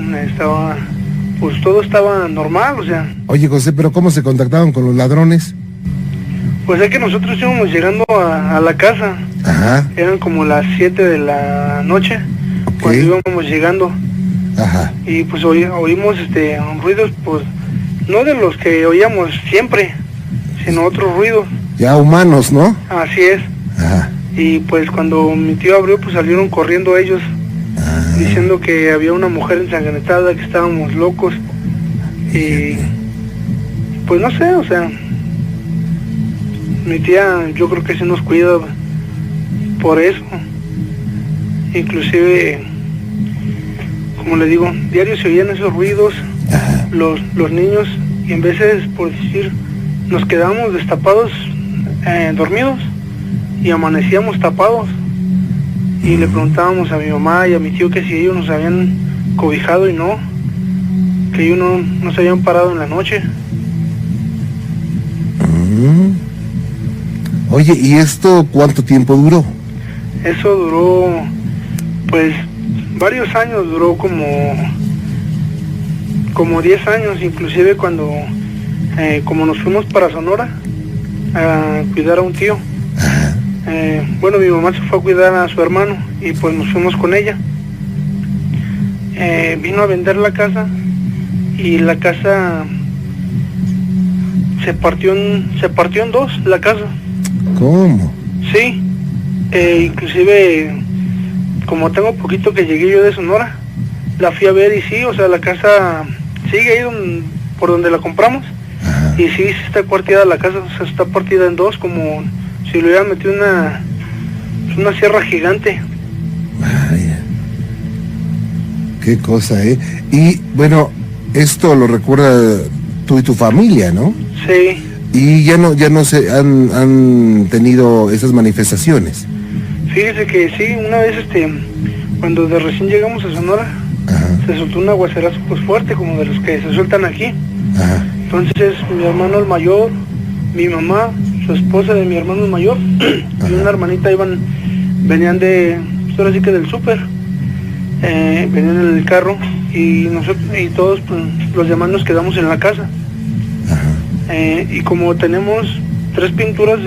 pues todo estaba normal, o sea. Oye, José, ¿pero cómo se contactaron con los ladrones? Pues es que nosotros íbamos llegando a la casa. Ajá. Eran como las 7 de la noche, cuando íbamos llegando. Ajá. Y pues oímos ruidos, pues no de los que oíamos siempre, sino otros ruidos. Ya humanos, ¿no? Así es. Ajá. Y pues cuando mi tío abrió, pues salieron corriendo ellos, diciendo que había una mujer ensangrentada, que estábamos locos. Y pues no sé, o sea, mi tía yo creo que sí nos cuida por eso. Inclusive, como le digo, diario se oían esos ruidos, los niños, y en veces, por decir, nos quedábamos destapados, dormidos, y amanecíamos tapados, y le preguntábamos a mi mamá y a mi tío que si ellos nos habían cobijado, y no, que ellos no se habían parado en la noche. Oye, ¿y esto cuánto tiempo duró? Eso duró, pues, varios años, duró como 10 años, inclusive cuando, como nos fuimos para Sonora a cuidar a un tío. Bueno, mi mamá se fue a cuidar a su hermano, y pues nos fuimos con ella. Vino a vender la casa, y la casa se partió en dos, la casa. ¿Cómo? Sí, inclusive, como tengo poquito que llegué yo de Sonora, la fui a ver, y sí, o sea, la casa sigue ahí por donde la compramos. Y sí, está partida la casa, o sea, está partida en dos, como si le hubieran metido una sierra gigante. Vaya. Qué cosa, ¿eh? Y bueno, esto lo recuerda tú y tu familia, ¿no? Sí. Y ya no se han tenido esas manifestaciones. Fíjese que sí, una vez cuando de recién llegamos a Sonora, se soltó un aguacerazo pues fuerte, como de los que se sueltan aquí. Entonces mi hermano el mayor, mi mamá, su esposa de mi hermano el mayor y una hermanita venían pues ahora sí que del súper, venían en el carro, y nosotros y todos pues, los demás nos quedamos en la casa. Y como tenemos 3 pinturas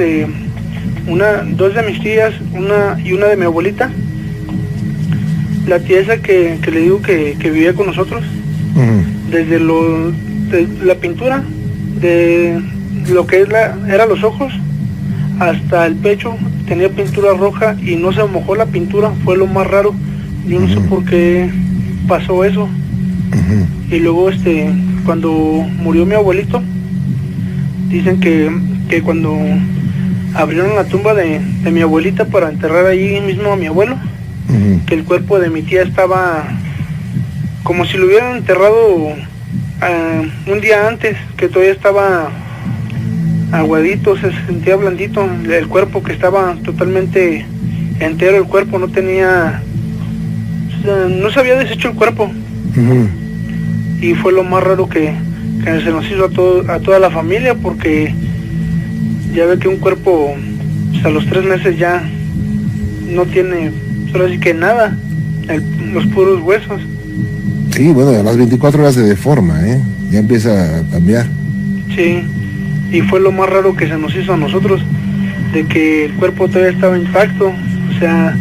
dos de mis tías, una de mi abuelita, la tía esa que le digo que vivía con nosotros, desde de la pintura, de lo que era los ojos hasta el pecho, tenía pintura roja, y no se mojó la pintura, fue lo más raro. Yo no sé por qué pasó eso. Y luego cuando murió mi abuelito, dicen que cuando abrieron la tumba de mi abuelita para enterrar ahí mismo a mi abuelo, que el cuerpo de mi tía estaba como si lo hubieran enterrado un día antes, que todavía estaba aguadito, se sentía blandito el cuerpo, que estaba totalmente entero el cuerpo, no se había deshecho el cuerpo. Y fue lo más raro que se nos hizo a toda la familia, porque ya ve que un cuerpo a los 3 meses ya no tiene, solo así que nada, los puros huesos. Sí, bueno, a las 24 horas se deforma, ya empieza a cambiar. Sí, y fue lo más raro que se nos hizo a nosotros, de que el cuerpo todavía estaba intacto, O sea,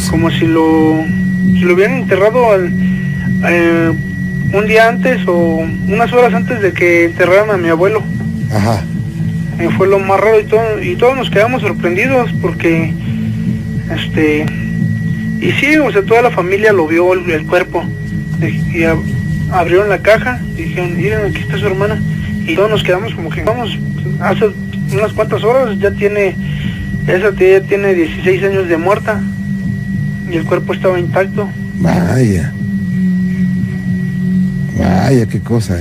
como si lo hubieran enterrado un día antes o unas horas antes de que enterraran a mi abuelo. Ajá. Fue lo más raro y todos nos quedamos sorprendidos porque, y sí, o sea, toda la familia lo vio el cuerpo y abrieron la caja y dijeron, miren, aquí está su hermana, y todos nos quedamos como que, vamos, hace unas cuantas horas esa tiene 16 años de muerta y el cuerpo estaba intacto. Vaya, qué cosa,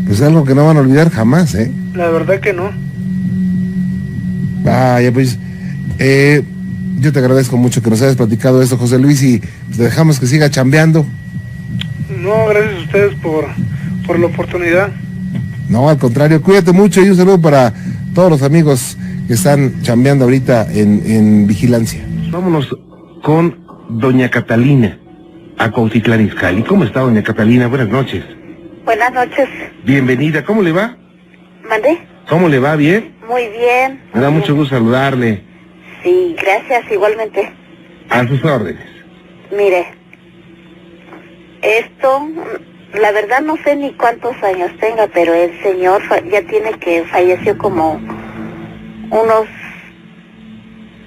pues algo que no van a olvidar jamás, La verdad que no. Vaya, pues, yo te agradezco mucho que nos hayas platicado esto, José Luis, y te dejamos que siga chambeando. No, gracias a ustedes por la oportunidad. No, al contrario, cuídate mucho y un saludo para todos los amigos que están chambeando ahorita en vigilancia. Vámonos con doña Catalina, a Cuautitlán Izcalli. ¿Cómo está, doña Catalina? Buenas noches. Buenas noches. Bienvenida, ¿cómo le va? ¿Mandé? ¿Cómo le va? ¿Bien? Muy bien. Me da mucho gusto saludarle. Sí, gracias, igualmente. A sus órdenes. Mire, esto, la verdad no sé ni cuántos años tenga, pero el señor ya tiene que falleció como unos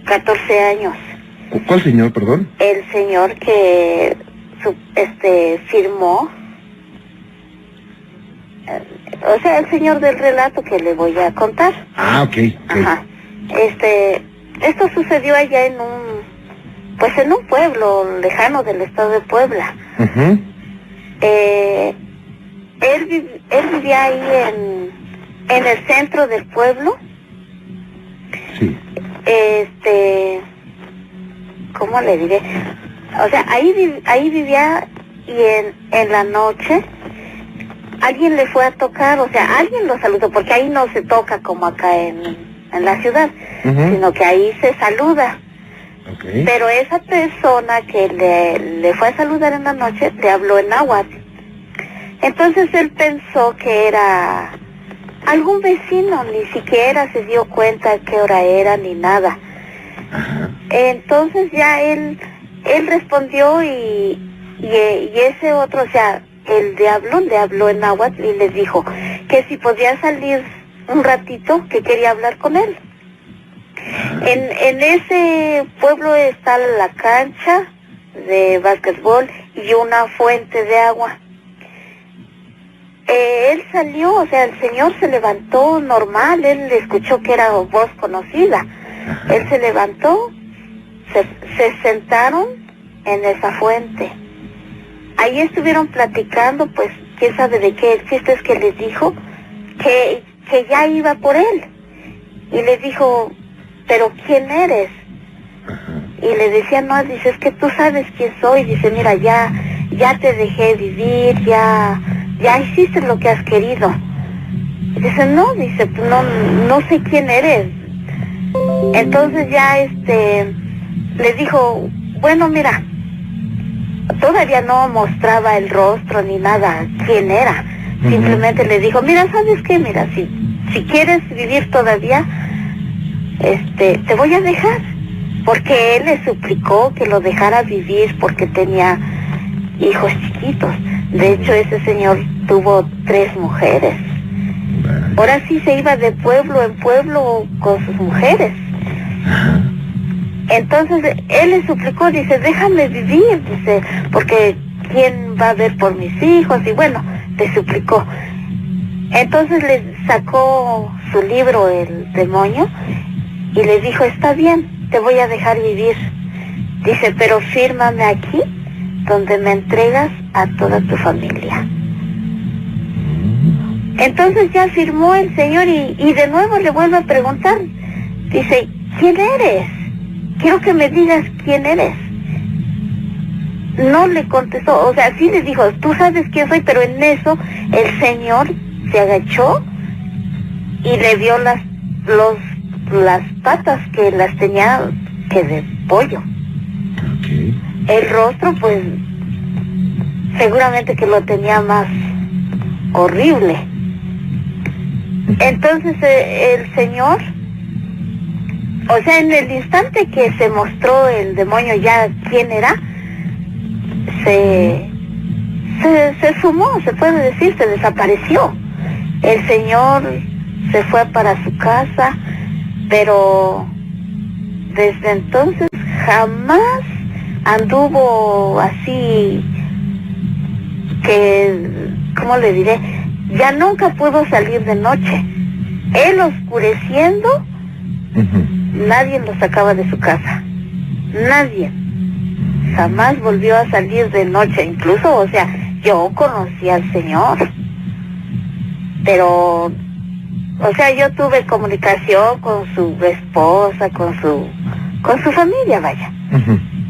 14 años. ¿Cuál señor, perdón? El señor que firmó, o sea, el señor del relato que le voy a contar. Ah, ok. Ajá. Esto sucedió allá en un pueblo lejano del estado de Puebla. Uh-huh. Él vivía ahí en el centro del pueblo. Sí. ¿Cómo le diré? O sea, ahí vivía y en la noche alguien le fue a tocar, o sea, alguien lo saludó, porque ahí no se toca como acá en la ciudad, uh-huh, sino que ahí se saluda. Okay. Pero esa persona que le fue a saludar en la noche le habló en náhuatl. Entonces él pensó que era algún vecino, ni siquiera se dio cuenta qué hora era ni nada. Ajá. Entonces ya él respondió y ese otro, o sea, el diablo le habló en náhuatl y le dijo que si podía salir un ratito, que quería hablar con él. En ese pueblo está la cancha de básquetbol y una fuente de agua. Él salió, o sea, el señor se levantó normal, él escuchó que era voz conocida. Él se levantó, se sentaron en esa fuente. Ahí estuvieron platicando, pues, quién sabe de qué. El chiste es que les dijo que ya iba por él. Y le dijo, ¿pero quién eres? Y le decía, no, dice, es que tú sabes quién soy. Dice, mira, ya te dejé vivir, ya hiciste lo que has querido. Y dice, no, dice, pues no sé quién eres. Entonces ya le dijo, bueno, mira, todavía no mostraba el rostro ni nada, quién era. Uh-huh. Simplemente le dijo, mira, ¿sabes qué? Mira, si quieres vivir todavía, te voy a dejar. Porque él le suplicó que lo dejara vivir porque tenía hijos chiquitos. De hecho, ese señor tuvo 3 mujeres. Ahora sí se iba de pueblo en pueblo con sus mujeres. Entonces él le suplicó, dice, déjame vivir, dice, porque ¿quién va a ver por mis hijos? Y bueno, le suplicó. Entonces le sacó su libro, el demonio, y le dijo, está bien, te voy a dejar vivir. Dice, pero fírmame aquí, donde me entregas a toda tu familia. Entonces ya firmó el señor y de nuevo le vuelve a preguntar. Dice, ¿quién eres? Quiero que me digas quién eres. No le contestó, o sea, sí le dijo, tú sabes quién soy, pero en eso el señor se agachó y le vio las patas que las tenía que de pollo. Okay. El rostro, pues, seguramente que lo tenía más horrible. Entonces el señor o sea, en el instante que se mostró el demonio ya quién era, se sumó, se puede decir, se desapareció. El señor se fue para su casa, pero desde entonces jamás anduvo así, que, ¿cómo le diré? Ya nunca pudo salir de noche. Él oscureciendo, nadie lo sacaba de su casa. Nadie. Jamás volvió a salir de noche. Incluso, o sea, yo conocí al señor. Pero, o sea, yo tuve comunicación con su esposa, con su familia, vaya.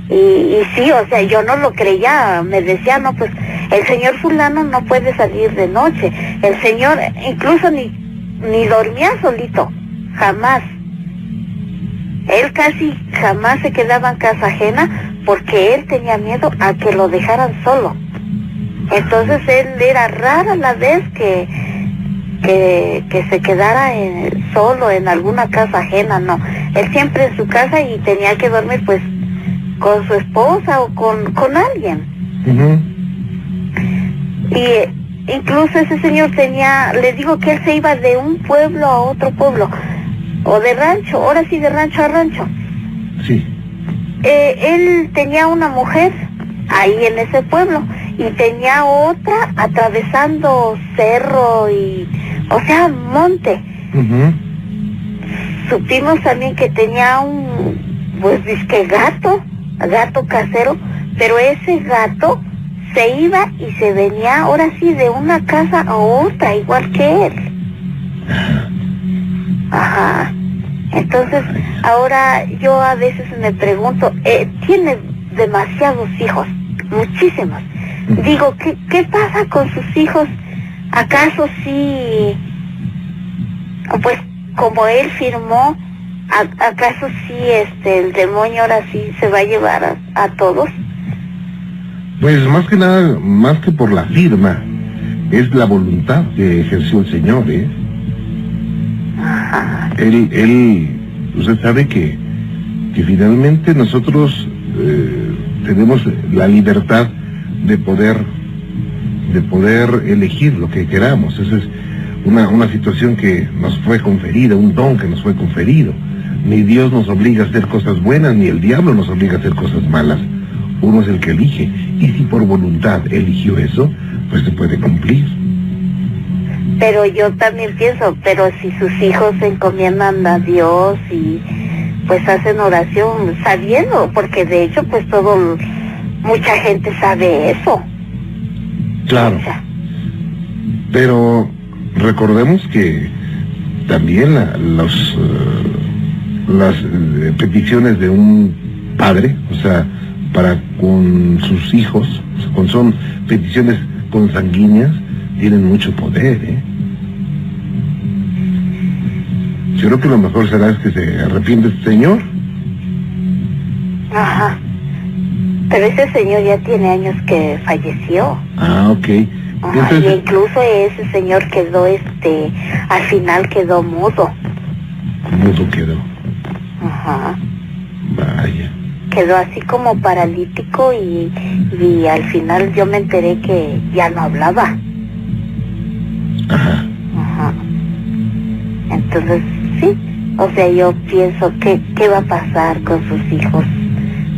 Y sí, o sea, yo no lo creía, me decía, no, pues, el señor fulano no puede salir de noche. El señor incluso ni dormía solito, jamás. Él casi jamás se quedaba en casa ajena porque él tenía miedo a que lo dejaran solo. Entonces él era rara la vez que se quedara solo en alguna casa ajena, no. Él siempre en su casa y tenía que dormir pues con su esposa o con alguien. Y incluso ese señor le digo que él se iba de un pueblo a otro pueblo, o de rancho, ahora sí de rancho a rancho. Sí. Él tenía una mujer ahí en ese pueblo y tenía otra atravesando cerro y, o sea, monte. Supimos también que tenía pues disque gato casero, pero ese gato se iba y se venía ahora sí de una casa a otra, igual que él. Ajá. Entonces, ahora yo a veces me pregunto, tiene demasiados hijos, muchísimos. Digo, ¿qué pasa con sus hijos? ¿Acaso sí, pues como él firmó, acaso sí el demonio ahora sí se va a llevar a todos? Pues más que nada, más que por la firma, es la voluntad que ejerció el Señor, ¿eh? Ajá. Usted sabe que finalmente nosotros tenemos la libertad de poder elegir lo que queramos. Esa es una situación que nos fue conferida, un don que nos fue conferido. Ni Dios nos obliga a hacer cosas buenas, ni el diablo nos obliga a hacer cosas malas. Uno es el que elige, y si por voluntad eligió eso, pues se puede cumplir. Pero yo también pienso, pero si sus hijos se encomiendan a Dios y pues hacen oración sabiendo, porque de hecho pues mucha gente sabe eso. Claro. Pero recordemos que también las peticiones de un padre, o sea, para con sus hijos, son peticiones consanguíneas, tienen mucho poder, ¿eh? Yo creo que lo mejor será es que se arrepiente este señor. Ajá. Pero ese señor ya tiene años que falleció. Ah, ok. Entonces, y incluso ese señor quedó, al final quedó mudo. Mudo quedó. Ajá. Vaya. Quedó así como paralítico y al final yo me enteré que ya no hablaba. Ajá. Ajá. Entonces, sí, o sea, yo pienso que qué va a pasar con sus hijos.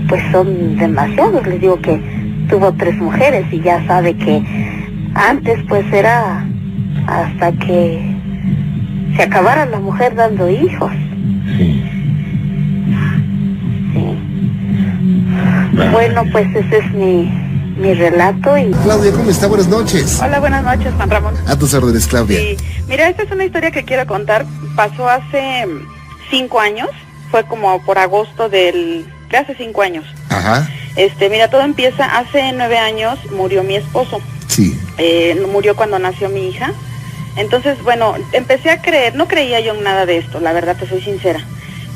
Pues son demasiados, les digo que tuvo 3 mujeres y ya sabe que antes pues era hasta que se acabara la mujer dando hijos. Sí. Sí. Vale. Bueno, pues ese es mi relato y... Claudia, ¿cómo está? Buenas noches. Hola, buenas noches, Juan Ramón. A tus órdenes, Claudia. Sí, mira, esta es una historia que quiero contar. Pasó hace 5 años, fue como por agosto de hace 5 años. Ajá. Mira, todo empieza, hace 9 años murió mi esposo. Sí. Murió cuando nació mi hija. Entonces, bueno, empecé a creer, no creía yo en nada de esto, la verdad, te soy sincera.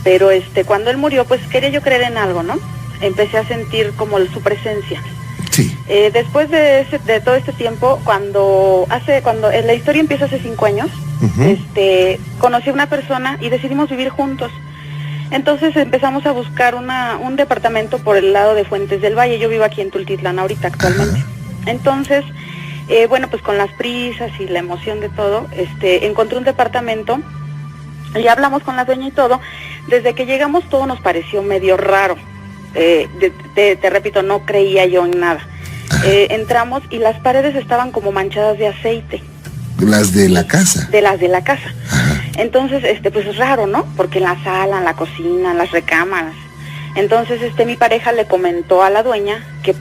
Pero cuando él murió, pues quería yo creer en algo, ¿no? Empecé a sentir como su presencia. Sí. Después de todo este tiempo, cuando la historia empieza hace 5 años, conocí a una persona y decidimos vivir juntos. Entonces empezamos a buscar un departamento por el lado de Fuentes del Valle. Yo vivo aquí en Tultitlán ahorita actualmente. Ajá. Entonces, bueno, pues con las prisas y la emoción de todo, encontré un departamento y hablamos con la dueña y todo. Desde que llegamos todo nos pareció medio raro. Te repito, no creía yo en nada. Entramos y las paredes estaban como manchadas de aceite. Las de la casa. De las de la casa. Ajá. Entonces, pues es raro, ¿no? Porque en la sala, en la cocina, en las recámaras. Entonces, mi pareja le comentó a la dueña que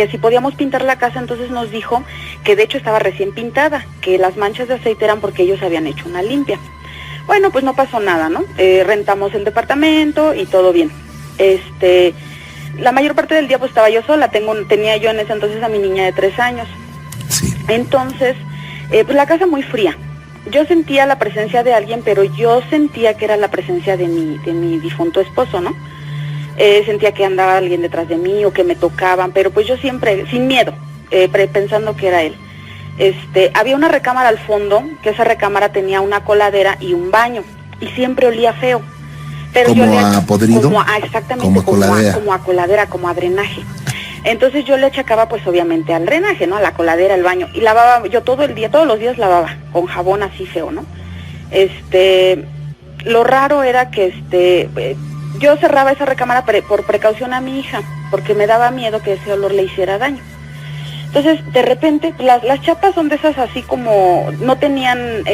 si podíamos pintar la casa, entonces nos dijo que de hecho estaba recién pintada, que las manchas de aceite eran porque ellos habían hecho una limpia. Bueno, pues no pasó nada, ¿no? Rentamos el departamento y todo bien. La mayor parte del día pues estaba yo sola, tenía yo en ese entonces a mi niña de 3 años. Sí. Entonces, pues la casa muy fría. Yo sentía la presencia de alguien, pero yo sentía que era la presencia de mi difunto esposo, ¿no? Sentía que andaba alguien detrás de mí o que me tocaban, pero pues yo siempre, sin miedo, pensando que era él. Había una recámara al fondo, que esa recámara tenía una coladera y un baño, y siempre olía feo. Pero ¿Como yo a podrido? Exactamente, como a coladera, como a drenaje. Entonces yo le achacaba pues obviamente al drenaje, ¿no? A la coladera, al baño. Y lavaba, yo todo el día, todos los días lavaba, con jabón así feo, ¿no? Lo raro era que yo cerraba esa recámara por precaución a mi hija, porque me daba miedo que ese olor le hiciera daño. Entonces, de repente, las chapas son de esas así como, no tenían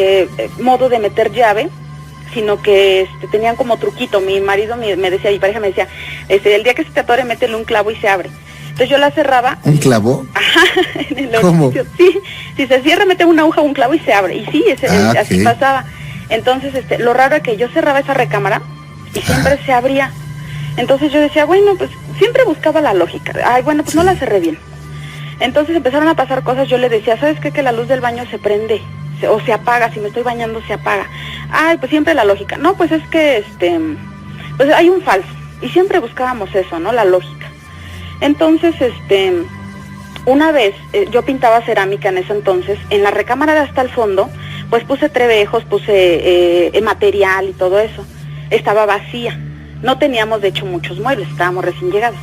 modo de meter llave, sino que tenían como truquito. Mi marido me decía, mi pareja me decía, el día que se te atore, métele un clavo y se abre. Entonces yo la cerraba. ¿Un clavo? Ajá, en el ¿Cómo? orificio. Sí, si se cierra, mete una aguja, un clavo y se abre. Y sí, así pasaba. Entonces, lo raro es que yo cerraba esa recámara y siempre se abría. Entonces yo decía, bueno, pues siempre buscaba la lógica. Ay, bueno, pues no la cerré bien. Entonces empezaron a pasar cosas. Yo le decía, ¿sabes qué? Que la luz del baño se prende o se apaga. Si me estoy bañando, se apaga. Ay, pues siempre la lógica. No, pues es que, pues hay un falso. Y siempre buscábamos eso, ¿no? La lógica. Entonces, una vez, yo pintaba cerámica en ese entonces, en la recámara de hasta el fondo, pues puse trebejos, puse material y todo eso. Estaba vacía. No teníamos, de hecho, muchos muebles, estábamos recién llegados.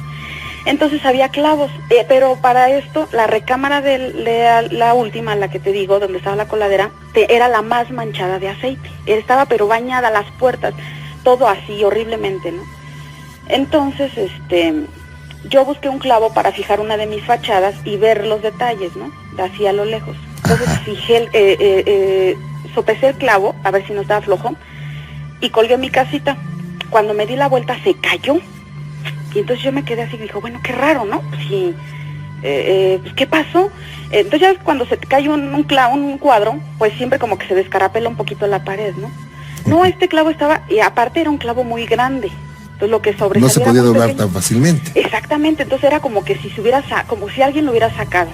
Entonces había clavos, pero para esto, la recámara de la última, la que te digo, donde estaba la coladera, era la más manchada de aceite. Estaba pero bañada, las puertas, todo así, horriblemente, ¿no? Entonces, yo busqué un clavo para fijar una de mis fachadas y ver los detalles, ¿no? Así a lo lejos. Entonces sopesé el clavo, a ver si no estaba flojo, y colgué mi casita. Cuando me di la vuelta se cayó. Y entonces yo me quedé así y dijo, bueno, qué raro, ¿no? Pues sí, pues, ¿qué pasó? Entonces ya cuando se te cae un cuadro, pues siempre como que se descarapela un poquito la pared, ¿no? No, este clavo estaba, y aparte era un clavo muy grande. Entonces lo que sobresalía no se podía doblar tan fácilmente. Exactamente, entonces era como que si se hubiera como si alguien lo hubiera sacado.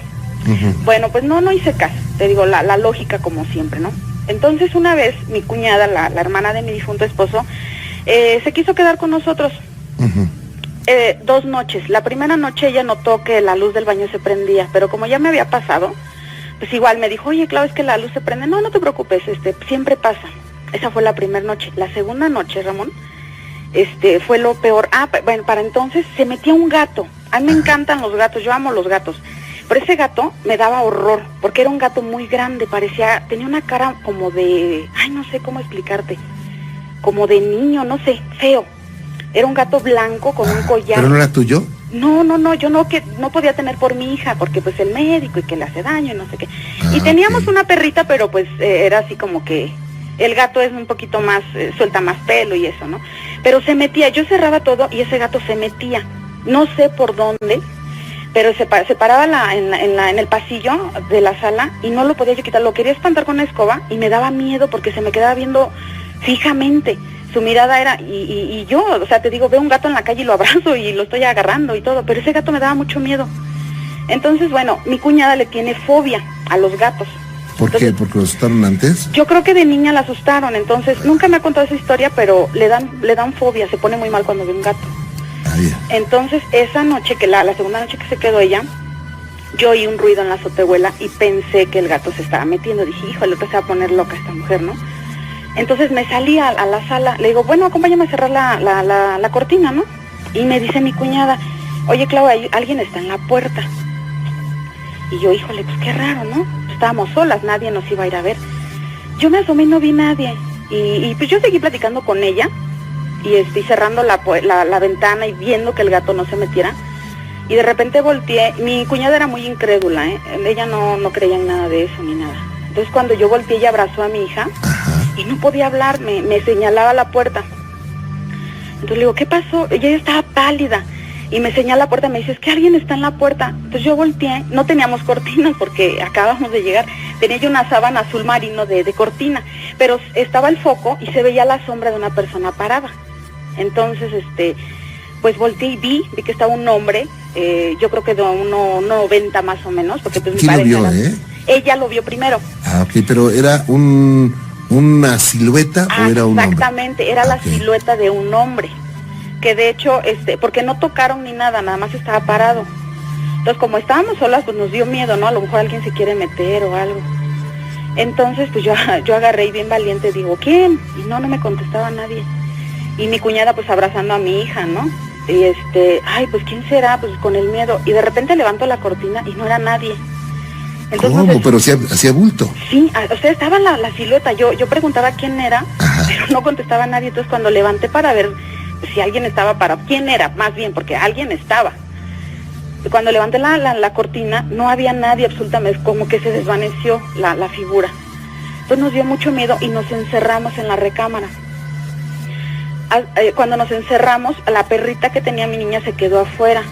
Uh-huh. Bueno, pues no hice caso, te digo, la lógica como siempre, ¿no? Entonces una vez mi cuñada, la hermana de mi difunto esposo, se quiso quedar con nosotros. Uh-huh. 2 noches. La primera noche ella notó que la luz del baño se prendía, pero como ya me había pasado, pues igual me dijo, oye, Clau, es que la luz se prende. No te preocupes, siempre pasa. Esa fue la primera noche. La segunda noche, Ramón, fue lo peor. Bueno, para entonces se metía un gato. A mí me encantan los gatos, yo amo los gatos. Pero ese gato me daba horror, porque era un gato muy grande, tenía una cara como de, no sé cómo explicarte, como de niño, no sé, feo. Era un gato blanco con un collar. ¿Pero no era tuyo? No, yo no podía tener por mi hija, porque pues el médico y que le hace daño y no sé qué. Y teníamos una perrita, pero pues era así como que el gato es un poquito más, suelta más pelo y eso, ¿no? Pero se metía, yo cerraba todo y ese gato se metía, no sé por dónde, pero se paraba en el pasillo de la sala y no lo podía yo quitar, lo quería espantar con una escoba y me daba miedo porque se me quedaba viendo fijamente. Su mirada era, y yo, o sea, te digo, veo un gato en la calle y lo abrazo y lo estoy agarrando y todo, pero ese gato me daba mucho miedo. Entonces, bueno, mi cuñada le tiene fobia a los gatos. ¿Por qué? ¿Porque lo asustaron antes? Yo creo que de niña la asustaron, entonces, nunca me ha contado esa historia, pero le dan fobia, se pone muy mal cuando ve un gato. Entonces, esa noche, la segunda noche que se quedó ella, yo oí un ruido en la azotehuela y pensé que el gato se estaba metiendo. Dije, híjole, se va a poner loca esta mujer, ¿no? Entonces me salí a la sala, le digo, bueno, acompáñame a cerrar la cortina, ¿no? Y me dice mi cuñada, oye, Clau, alguien está en la puerta. Y yo, híjole, pues qué raro, ¿no? Estábamos solas, nadie nos iba a ir a ver. Yo me asomé y no vi nadie. Y pues yo seguí platicando con ella y cerrando la ventana y viendo que el gato no se metiera. Y de repente volteé, mi cuñada era muy incrédula, ella no creía en nada de eso ni nada. Entonces cuando yo volteé, ella abrazó a mi hija y no podía hablar, me señalaba la puerta. Entonces le digo, ¿qué pasó? Ella estaba pálida y me señala la puerta, me dice, es que alguien está en la puerta. Entonces yo volteé, no teníamos cortinas porque acabamos de llegar, tenía yo una sábana azul marino de cortina, pero estaba el foco y se veía la sombra de una persona parada. Entonces, pues volteé y vi que estaba un hombre, yo creo que de 1.90 más o menos, porque pues mi ¿quién lo vio, ella lo vio primero. Ah, ok, pero ¿era una silueta o era un hombre? Exactamente, era la silueta de un hombre, que de hecho, porque no tocaron ni nada, nada más estaba parado. Entonces, como estábamos solas, pues nos dio miedo, ¿no? A lo mejor alguien se quiere meter o algo. Entonces, pues yo agarré y bien valiente digo, ¿quién? Y no me contestaba nadie. Y mi cuñada pues abrazando a mi hija, ¿no? Y ay, pues ¿quién será? Pues con el miedo. Y de repente levanto la cortina y no era nadie. Entonces, ¿cómo? Pero hacía bulto. Sí, o sea, estaba la silueta. Yo preguntaba quién era, pero no contestaba nadie. Entonces cuando levanté para ver si alguien estaba parado, quién era, más bien, porque alguien estaba. Cuando levanté la cortina, no había nadie absolutamente, como que se desvaneció la figura. Entonces nos dio mucho miedo y nos encerramos en la recámara. Cuando nos encerramos, la perrita que tenía mi niña se quedó afuera.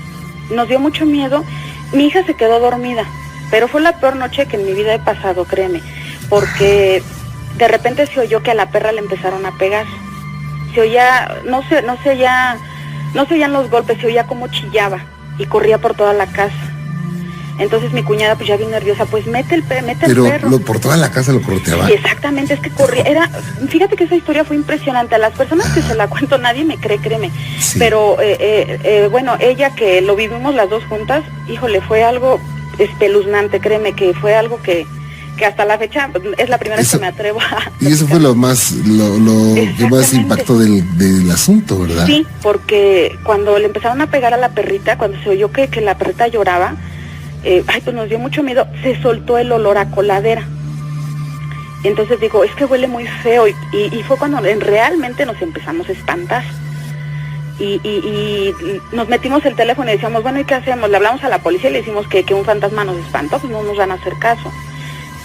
Nos dio mucho miedo. Mi hija se quedó dormida, pero fue la peor noche que en mi vida he pasado, créeme, porque de repente se oyó que a la perra le empezaron a pegar. Se oía, no se oían los golpes, se oía como chillaba y corría por toda la casa. Entonces mi cuñada pues ya bien nerviosa, pues mete el perro. Pero por toda la casa lo correteaba. Sí, exactamente, es que corría, fíjate que esa historia fue impresionante. A las personas que se la cuento nadie me cree, créeme. Sí. Pero bueno, ella que lo vivimos las dos juntas, híjole, fue algo espeluznante, créeme que fue algo que hasta la fecha es la primera vez que me atrevo a... Y eso fue lo que más impactó del asunto, ¿verdad? Sí, porque cuando le empezaron a pegar a la perrita, cuando se oyó que la perrita lloraba, ay, pues nos dio mucho miedo, se soltó el olor a coladera. Entonces digo, es que huele muy feo y fue cuando realmente nos empezamos a espantar. Y nos metimos el teléfono y decíamos, bueno, ¿y qué hacemos? Le hablamos a la policía y le decimos que un fantasma nos espantó, pues no nos van a hacer caso.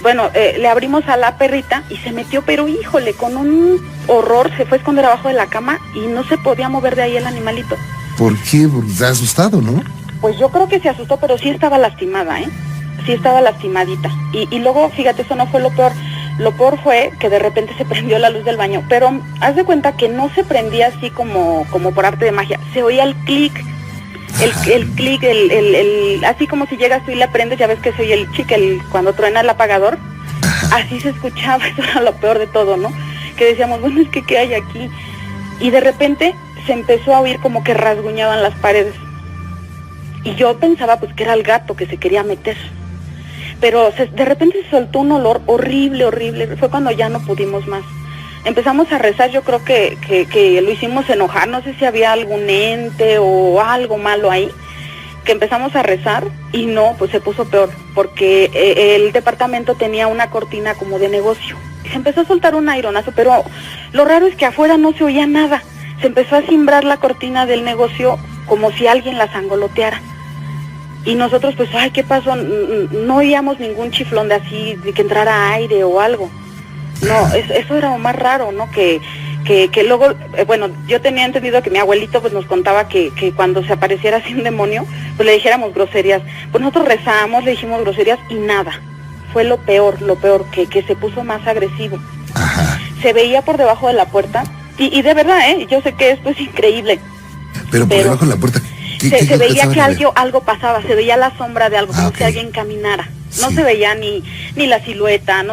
Bueno, le abrimos a la perrita y se metió, pero híjole, con un horror, se fue a esconder abajo de la cama y no se podía mover de ahí el animalito. ¿Por qué? Porque está asustado, ¿no? Pues yo creo que se asustó, pero sí estaba lastimada, sí estaba lastimadita. Y luego, fíjate, eso no fue lo peor. Lo peor fue que de repente se prendió la luz del baño, pero haz de cuenta que no se prendía así como por arte de magia, se oía el clic, el clic, así como si llegas tú y la prendes, ya ves que se oye el chic, cuando truena el apagador, así se escuchaba. Eso era lo peor de todo, ¿no? Que decíamos, bueno, es que ¿qué hay aquí? Y de repente se empezó a oír como que rasguñaban las paredes. Y yo pensaba pues que era el gato que se quería meter. Pero de repente se soltó un olor horrible, horrible. Fue cuando ya no pudimos más. Empezamos a rezar, yo creo que lo hicimos enojar, no sé si había algún ente o algo malo ahí, que empezamos a rezar y no, pues se puso peor, porque el departamento tenía una cortina como de negocio. Y se empezó a soltar un aironazo, pero lo raro es que afuera no se oía nada. Se empezó a cimbrar la cortina del negocio como si alguien la sangoloteara. Y nosotros pues, ay, ¿qué pasó? No oíamos ningún chiflón de así, de que entrara aire o algo. No, eso era lo más raro, ¿no? Que luego, bueno, yo tenía entendido que mi abuelito pues nos contaba que cuando se apareciera así un demonio, pues le dijéramos groserías. Pues nosotros rezamos, le dijimos groserías y nada. Fue lo peor, que se puso más agresivo. Ajá. Se veía por debajo de la puerta, y de verdad, yo sé que esto es increíble. Pero por debajo de la puerta... Se veía que algo pasaba, se veía la sombra de algo, como si alguien caminara. No se veía ni la silueta,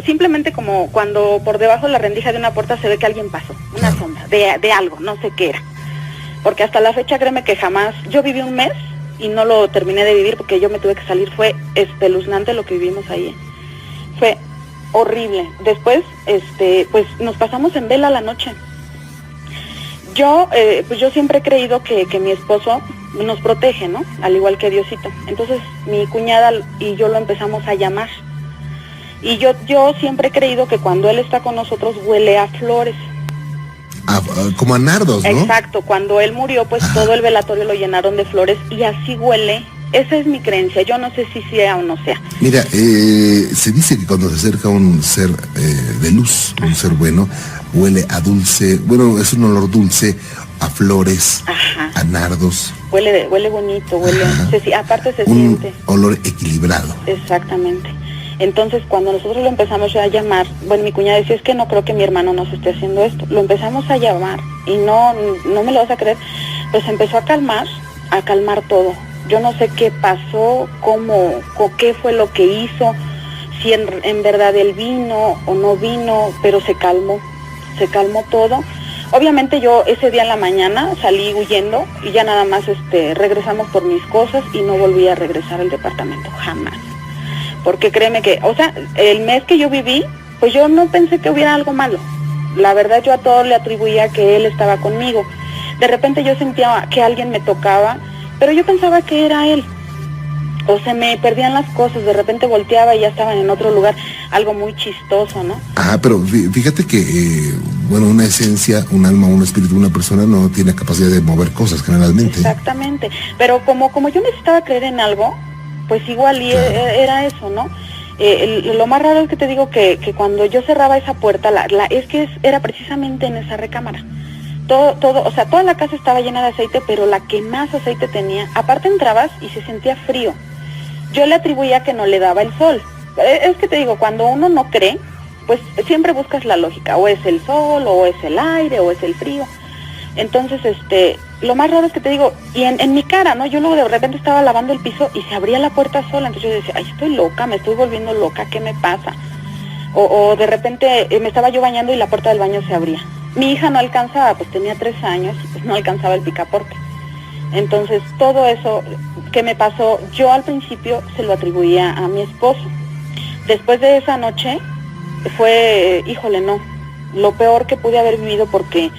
simplemente como cuando por debajo de la rendija de una puerta se ve que alguien pasó, una sombra de algo, no sé qué era. Porque hasta la fecha, créeme que jamás, yo viví un mes y no lo terminé de vivir porque yo me tuve que salir, fue espeluznante lo que vivimos ahí. Fue horrible. Después, pues nos pasamos en vela la noche. Yo siempre he creído que mi esposo nos protege, ¿no? Al igual que Diosito. Entonces mi cuñada y yo lo empezamos a llamar. Y yo siempre he creído que cuando él está con nosotros huele a flores. Como a nardos, ¿no? Exacto, cuando él murió, pues todo el velatorio lo llenaron de flores y así huele. Esa es mi creencia, yo no sé si sea o no sea. Mira, se dice que cuando se acerca un ser de luz, un ser bueno, huele a dulce, bueno, es un olor dulce, a flores, a nardos. Huele bonito, aparte se un siente. Olor equilibrado. Exactamente. Entonces, cuando nosotros lo empezamos a llamar, bueno, mi cuñada decía, es que no creo que mi hermano nos esté haciendo esto. Lo empezamos a llamar y no me lo vas a creer, pues empezó a calmar todo. Yo no sé qué pasó, qué fue lo que hizo, si en verdad él vino o no vino, pero se calmó todo. Obviamente yo ese día en la mañana salí huyendo y ya nada más regresamos por mis cosas y no volví a regresar al departamento, jamás. Porque créeme que, o sea, el mes que yo viví, pues yo no pensé que hubiera algo malo. La verdad yo a todo le atribuía que él estaba conmigo. De repente yo sentía que alguien me tocaba, pero yo pensaba que era él. O se me perdían las cosas, de repente volteaba y ya estaban en otro lugar, algo muy chistoso, ¿no? Pero fíjate que, bueno, una esencia, un alma, un espíritu, una persona no tiene capacidad de mover cosas generalmente. Exactamente, pero como yo necesitaba creer en algo, pues igual era eso, ¿no? Lo más raro es que te digo que cuando yo cerraba esa puerta, era precisamente en esa recámara. Todo, o sea, toda la casa estaba llena de aceite, pero la que más aceite tenía, aparte entrabas y se sentía frío. Yo le atribuía que no le daba el sol. Es que te digo, cuando uno no cree, pues siempre buscas la lógica, o es el sol, o es el aire, o es el frío. Entonces, lo más raro es que te digo, y en mi cara, ¿no? Yo luego de repente estaba lavando el piso y se abría la puerta sola, entonces yo decía, ay, estoy loca, me estoy volviendo loca, ¿qué me pasa? O de repente me estaba yo bañando y la puerta del baño se abría. Mi hija no alcanzaba, pues tenía 3 años, pues no alcanzaba el picaporte. Entonces, todo eso que me pasó, yo al principio se lo atribuía a mi esposo. Después de esa noche, fue, no, lo peor que pude haber vivido porque,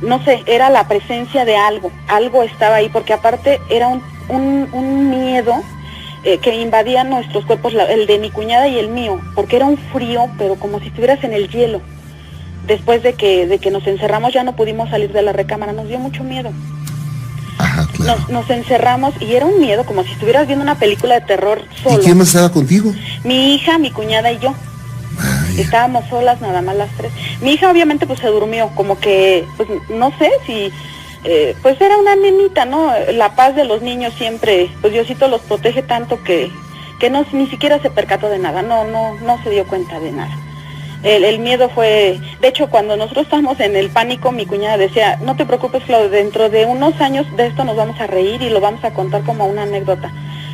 no sé, era la presencia de algo estaba ahí, porque aparte era un miedo que invadía nuestros cuerpos, el de mi cuñada y el mío, porque era un frío, pero como si estuvieras en el hielo. Después de que nos encerramos ya no pudimos salir de la recámara, nos dio mucho miedo. Claro. Nos encerramos y era un miedo como si estuvieras viendo una película de terror solo. ¿Y quién más estaba contigo? Mi hija, mi cuñada y yo. Estábamos solas nada más las 3. Mi hija obviamente pues se durmió, como que, pues no sé si, pues era una nenita, ¿no? La paz de los niños siempre, pues Diosito los protege tanto que ni siquiera se percató de nada, no se dio cuenta de nada. El miedo fue, de hecho cuando nosotros estábamos en el pánico, mi cuñada decía, no te preocupes Claudia, dentro de unos años de esto nos vamos a reír y lo vamos a contar como una anécdota.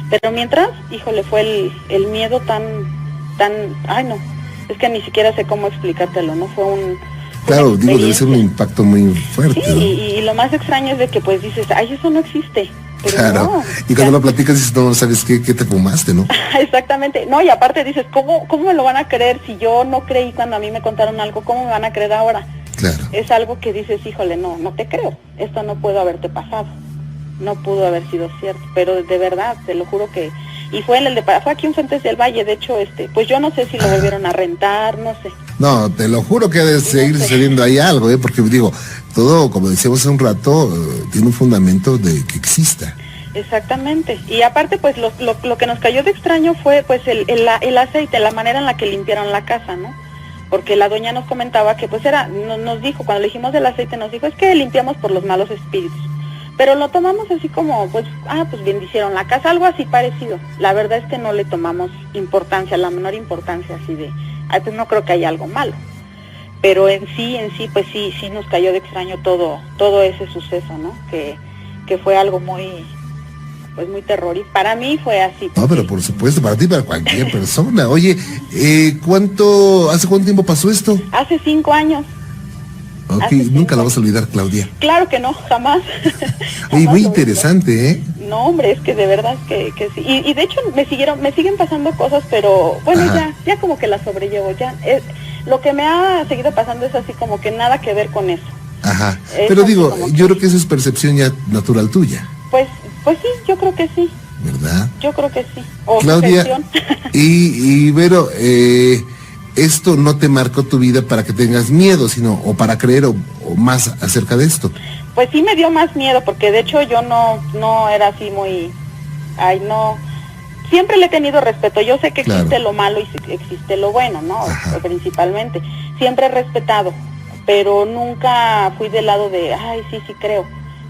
Pero mientras, fue el miedo tan, ay no, es que ni siquiera sé cómo explicártelo, ¿no? Fue claro, digo, debe ser un impacto muy fuerte. Sí, ¿no? y lo más extraño es de que pues dices, ay, eso no existe. Pero claro, no, y cuando lo platicas dices, no sabes qué te fumaste, ¿no? Exactamente, no, y aparte dices, ¿cómo me lo van a creer si yo no creí cuando a mí me contaron algo? ¿Cómo me van a creer ahora? Claro. Es algo que dices, no te creo, esto no pudo haberte pasado, no pudo haber sido cierto, pero de verdad, te lo juro que, y fue fue aquí en Fuentes del Valle, de hecho, pues yo no sé si lo volvieron a rentar, no sé. No, te lo juro que debe seguir sucediendo ahí algo, porque digo, todo, como decíamos hace un rato, tiene un fundamento de que exista. Exactamente, y aparte pues lo que nos cayó de extraño fue pues el aceite, la manera en la que limpiaron la casa, ¿no? Porque la doña nos comentaba que pues nos dijo, cuando le dijimos del aceite nos dijo, es que limpiamos por los malos espíritus, pero lo tomamos así como, pues bendicieron la casa, algo así parecido. La verdad es que no le tomamos importancia, la menor importancia así de, pues no creo que haya algo malo. Pero en sí, pues sí nos cayó de extraño todo ese suceso, ¿no? Que fue algo muy terrorífico. Para mí fue así. No, pero por supuesto, para ti, para cualquier persona. Oye, ¿hace cuánto tiempo pasó esto? Hace 5 años. Ok, nunca la vas a olvidar, Claudia. Claro que no, jamás. Oye, muy interesante, ¿eh? No, hombre, es que de verdad que sí. Y de hecho me siguen pasando cosas, pero bueno, ya como que las sobrellevo. Lo que me ha seguido pasando es así como que nada que ver con eso. Ajá. Pero digo, yo creo que eso es percepción ya natural tuya. Pues sí, yo creo que sí. ¿Verdad? Yo creo que sí. O Claudia, y Vero, esto no te marcó tu vida para que tengas miedo, sino o para creer o más acerca de esto. Pues sí me dio más miedo, porque de hecho yo no era así muy... Siempre le he tenido respeto. Yo sé que existe lo malo y existe lo bueno, ¿no? Ajá. Principalmente. Siempre he respetado, pero nunca fui del lado de, sí creo.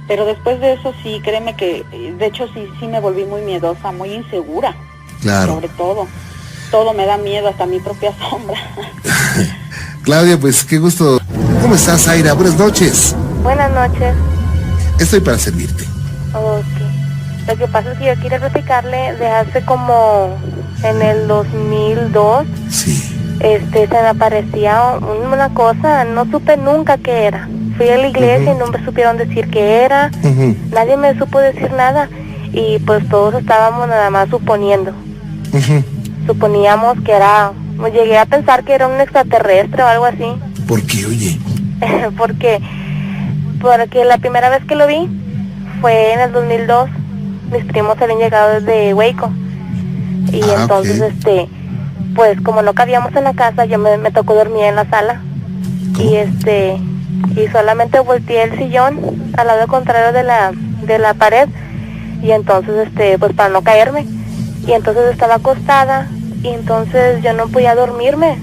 Pero después de eso sí, créeme que, de hecho sí me volví muy miedosa, muy insegura. Claro. Sobre todo. Todo me da miedo, hasta mi propia sombra. Claudia, pues qué gusto. ¿Cómo estás, Zaira? Buenas noches. Buenas noches. Estoy para servirte. Ok. Lo que pasa es que yo quiero platicarle de hace como en el 2002. Sí. Se me aparecía una cosa, no supe nunca qué era. Fui a la iglesia y no me supieron decir qué era. Nadie me supo decir nada y pues todos estábamos nada más suponiendo. Suponíamos que era, llegué a pensar que era un extraterrestre o algo así. ¿Por qué, oye? Porque la primera vez que lo vi fue en el 2002. Mis primos habían llegado desde Waco. Y entonces, pues como no cabíamos en la casa, yo me tocó dormir en la sala. ¿Cómo? Y solamente volteé el sillón al lado contrario de la pared. Y entonces, pues para no caerme. Y entonces estaba acostada. Y entonces yo no podía dormirme.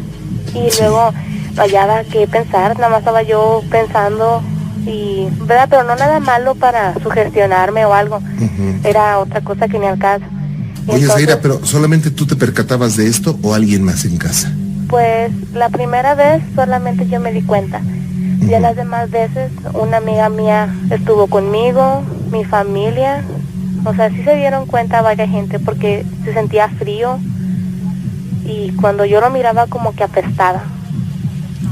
Y luego no hallaba qué pensar. Nada más estaba yo pensando. Y, ¿verdad? Pero no nada malo para sugestionarme o algo. Era otra cosa que ni al caso. Oye, Zaira, pero ¿solamente tú te percatabas de esto o alguien más en casa? Pues la primera vez solamente yo me di cuenta. Ya las demás veces una amiga mía estuvo conmigo, mi familia. O sea, sí se dieron cuenta varias gente porque se sentía frío. Y cuando yo lo miraba como que apestaba.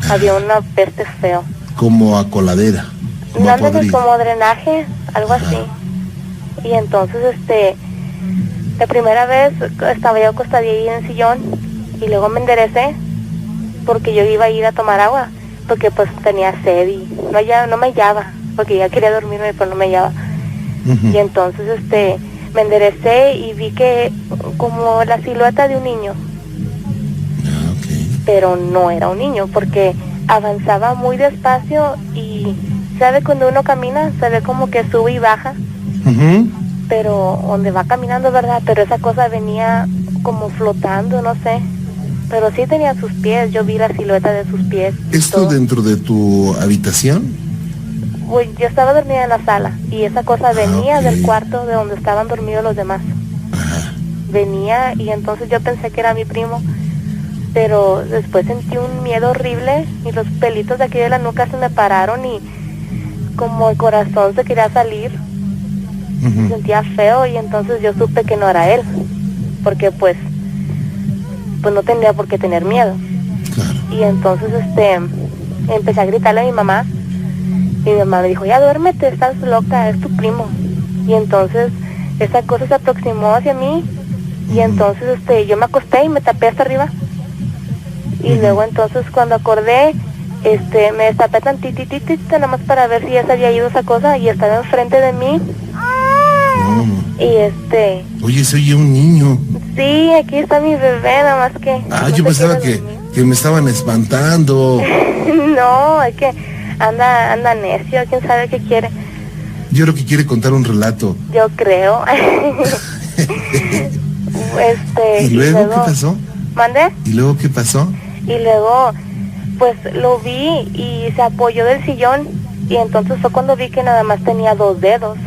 Había una peste feo. Como a coladera. Como drenaje, algo así. Y entonces, la primera vez estaba yo acostadilla ahí en el sillón y luego me enderecé porque yo iba a ir a tomar agua porque pues tenía sed y no me hallaba porque ya quería dormirme pero no me hallaba. Y entonces, me enderecé y vi que como la silueta de un niño. Pero no era un niño porque avanzaba muy despacio y ¿sabe cuando uno camina? Se ve como que sube y baja. Pero donde va caminando, ¿verdad? Pero esa cosa venía como flotando, no sé. Pero sí tenía sus pies, yo vi la silueta de sus pies. ¿Esto dentro de tu habitación? Pues yo estaba dormida en la sala y esa cosa venía del cuarto de donde estaban dormidos los demás. Venía y entonces yo pensé que era mi primo. Pero después sentí un miedo horrible y los pelitos de aquí de la nuca se me pararon y como el corazón se quería salir. Me sentía feo y entonces yo supe que no era él. Porque pues no tenía por qué tener miedo. Claro. Y entonces empecé a gritarle a mi mamá. Y mi mamá me dijo, ya duérmete, estás loca, es tu primo. Y entonces esa cosa se aproximó hacia mí. Y entonces yo me acosté y me tapé hasta arriba. Y luego entonces cuando acordé, me destapé tantititito nada más para ver si ya se había ido esa cosa y estaba enfrente de mí. Y Oye, soy un niño. Sí, aquí está mi bebé, nada más que... yo pensaba que me estaban espantando. No, es que anda necio, quién sabe qué quiere. Yo creo que quiere contar un relato. Yo creo. ¿Y luego qué pasó? ¿Mande? ¿Y luego qué pasó? Y luego, pues lo vi y se apoyó del sillón y entonces fue cuando vi que nada más tenía 2 dedos.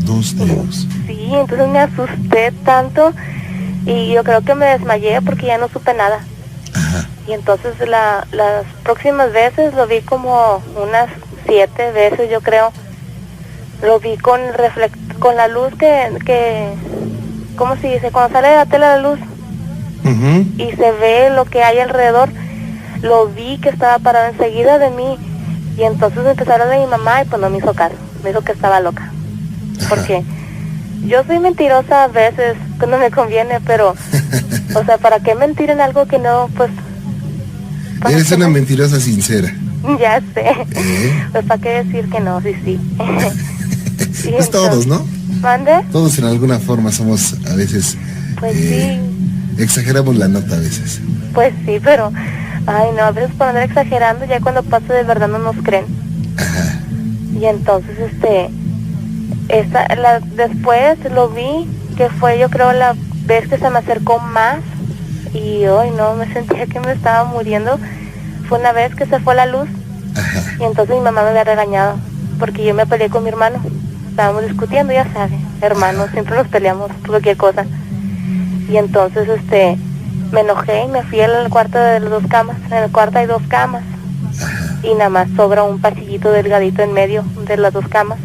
2 dedos. Sí, entonces me asusté tanto y yo creo que me desmayé porque ya no supe nada. Y entonces las próximas veces lo vi como unas 7 veces, yo creo. Lo vi con la luz que ¿cómo se dice? Cuando sale de la tele la luz. Y se ve lo que hay alrededor. Lo vi que estaba parado enseguida de mí. Y entonces me empezó a hablar de mi mamá y pues no me hizo caso. Me dijo que estaba loca. Porque yo soy mentirosa a veces cuando me conviene, pero, o sea, ¿para qué mentir en algo que no, pues... Eres una mentirosa sincera. Ya sé. Pues ¿para qué decir que no? Sí, sí. Pues todos, ¿no? ¿Mande? Todos en alguna forma somos a veces... Pues sí. Exageramos la nota a veces. Pues sí, pero... Ay, no, a veces por andar exagerando, ya cuando pasa de verdad no nos creen. Ajá. Y entonces, después lo vi, que fue yo creo la vez que se me acercó más, y hoy no, me sentía que me estaba muriendo. Fue una vez que se fue la luz. Ajá. Y entonces mi mamá me había regañado, porque yo me peleé con mi hermano. Estábamos discutiendo, ya sabe, hermanos, siempre nos peleamos por cualquier cosa. Y entonces, me enojé y me fui al cuarto de las 2 camas. En el cuarto hay 2 camas. Y nada más sobra un pasillito delgadito en medio de las 2 camas.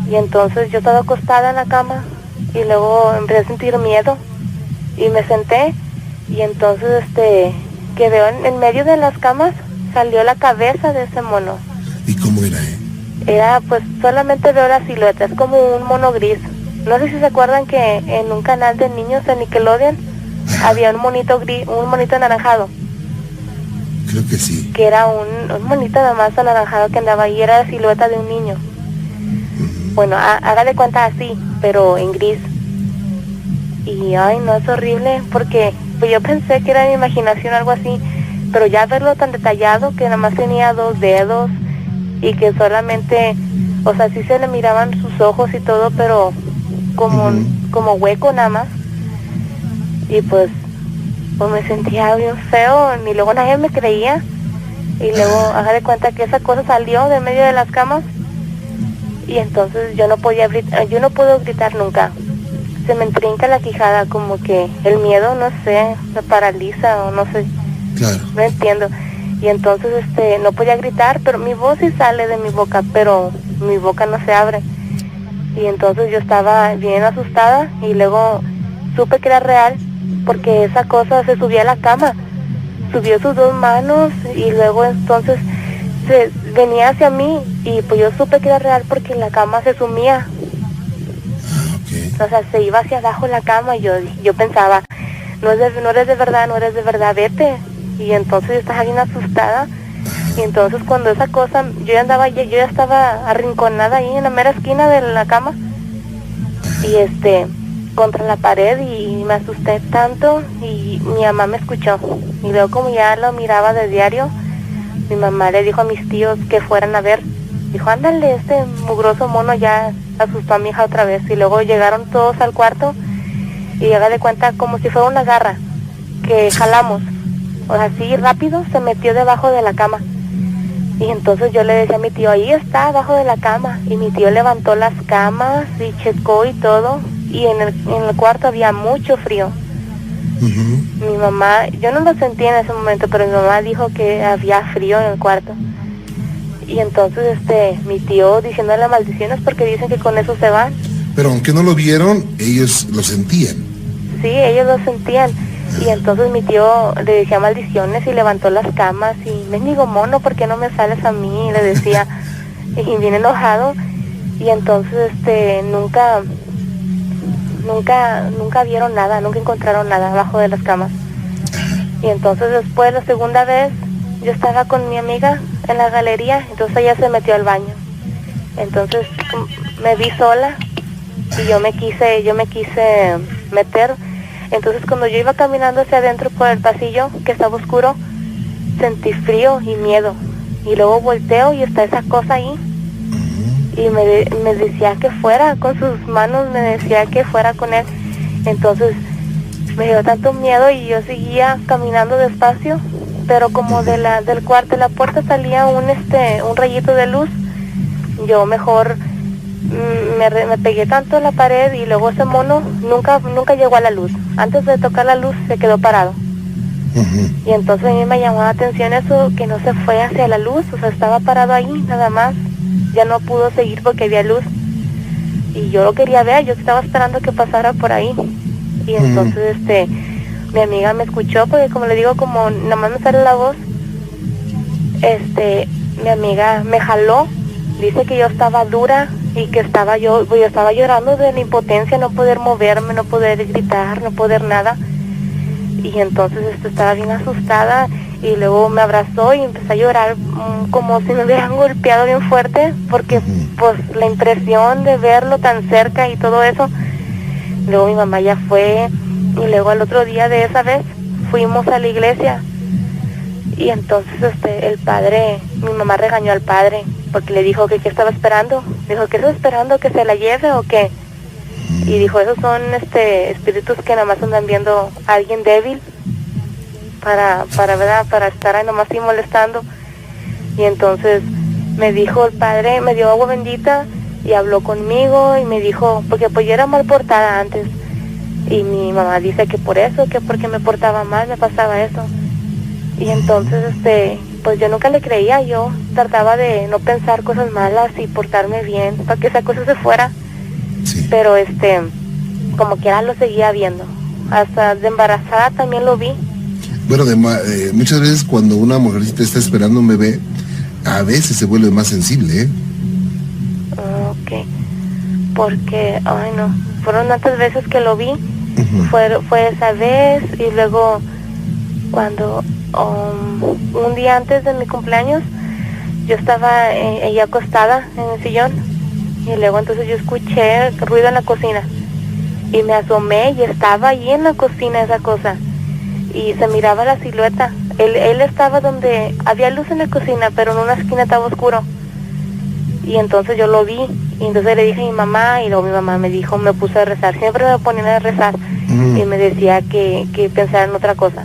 Y entonces yo estaba acostada en la cama y luego empecé a sentir miedo y me senté y entonces que veo en medio de las camas salió la cabeza de ese mono. ¿Y cómo era, Era, pues solamente veo la silueta, es como un mono gris. No sé si se acuerdan que en un canal de niños de Nickelodeon había un monito gris, un monito anaranjado. Creo que sí. Que era un monito nada más anaranjado que andaba ahí, era la silueta de un niño. Bueno, hágale cuenta así, pero en gris. Y ay, no, es horrible, porque pues yo pensé que era mi imaginación o algo así, pero ya verlo tan detallado, que nada más tenía 2 dedos, y que solamente, o sea, sí se le miraban sus ojos y todo, pero como hueco nada más. Y pues me sentía bien feo, y luego nadie me creía. Y luego, hágale cuenta que esa cosa salió de medio de las camas. Y entonces yo no puedo gritar nunca. Se me entrinca la quijada, como que el miedo, no sé, me paraliza o no sé. Claro. No entiendo. Y entonces no podía gritar, pero mi voz sí sale de mi boca, pero mi boca no se abre. Y entonces yo estaba bien asustada y luego supe que era real porque esa cosa se subía a la cama. Subió sus 2 manos y luego entonces venía hacia mí y pues yo supe que era real porque la cama se sumía. O sea, se iba hacia abajo la cama y yo pensaba, no eres de verdad, vete. Y entonces yo estaba bien asustada. Y entonces cuando esa cosa, yo ya estaba arrinconada ahí en la mera esquina de la cama. Y contra la pared y me asusté tanto y mi mamá me escuchó. Y luego como ya lo miraba de diario, mi mamá le dijo a mis tíos que fueran a ver. Dijo, ándale, este mugroso mono ya asustó a mi hija otra vez. Y luego llegaron todos al cuarto y haga de cuenta como si fuera una garra que jalamos. O sea, así rápido se metió debajo de la cama. Y entonces yo le decía a mi tío, ahí está, abajo de la cama. Y mi tío levantó las camas y checó y todo. Y en el cuarto había mucho frío. Mi mamá, yo no lo sentí en ese momento, pero mi mamá dijo que había frío en el cuarto. Y entonces mi tío diciéndole maldiciones porque dicen que con eso se van. Pero aunque no lo vieron, ellos lo sentían. Sí, ellos lo sentían. Y entonces mi tío le decía maldiciones y levantó las camas y mendigo mono, ¿por qué no me sales a mí? Y le decía, y bien enojado. Y entonces nunca vieron nada, nunca encontraron nada abajo de las camas. Y entonces después, la segunda vez, yo estaba con mi amiga en la galería, entonces ella se metió al baño. Entonces me vi sola y yo me quise meter. Entonces cuando yo iba caminando hacia adentro por el pasillo, que estaba oscuro, sentí frío y miedo. Y luego volteo y está esa cosa ahí. Y me decía que fuera, con sus manos me decía que fuera con él. Entonces me dio tanto miedo y yo seguía caminando despacio, pero como del cuarto, de la puerta salía un rayito de luz. Yo mejor me pegué tanto en la pared y luego ese mono nunca llegó a la luz. Antes de tocar la luz se quedó parado. Y entonces a mí me llamó la atención eso, que no se fue hacia la luz, o sea, estaba parado ahí nada más. Ya no pudo seguir porque había luz. Y yo lo quería ver, yo estaba esperando que pasara por ahí. Y entonces mi amiga me escuchó, porque como le digo, como nada más me sale la voz, mi amiga me jaló. Dice que yo estaba dura y que estaba yo estaba llorando de la impotencia, no poder moverme, no poder gritar, no poder nada. Y entonces estaba bien asustada y luego me abrazó y empecé a llorar como si me hubieran golpeado bien fuerte, porque pues la impresión de verlo tan cerca y todo eso. Luego mi mamá ya fue, y luego al otro día de esa vez fuimos a la iglesia, y entonces el padre, mi mamá regañó al padre porque le dijo que qué estaba esperando. Dijo, ¿qué estaba esperando? ¿Que se la lleve o qué? Y dijo, esos son espíritus que nada más andan viendo a alguien débil para ¿verdad? Para estar ahí nomás así molestando. Y entonces me dijo el padre, me dio agua bendita y habló conmigo y me dijo, porque pues yo era mal portada antes, y mi mamá dice que por eso, que porque me portaba mal me pasaba eso. Y entonces pues yo nunca le creía, yo trataba de no pensar cosas malas y portarme bien para que esa cosa se fuera. Sí. Pero como quiera lo seguía viendo. Hasta de embarazada también lo vi. Bueno, muchas veces cuando una mujercita está esperando un bebé, a veces se vuelve más sensible, ¿eh? Ok. Porque, ay no, fueron tantas veces que lo vi. Fue esa vez, y luego cuando un día antes de mi cumpleaños yo estaba ella acostada en el sillón, y luego entonces yo escuché ruido en la cocina y me asomé y estaba allí en la cocina esa cosa, y se miraba la silueta. Él estaba donde había luz en la cocina, pero en una esquina estaba oscuro, y entonces yo lo vi, y entonces le dije a mi mamá, y luego mi mamá me dijo, me puse a rezar, siempre me ponían a rezar, y me decía que pensara en otra cosa.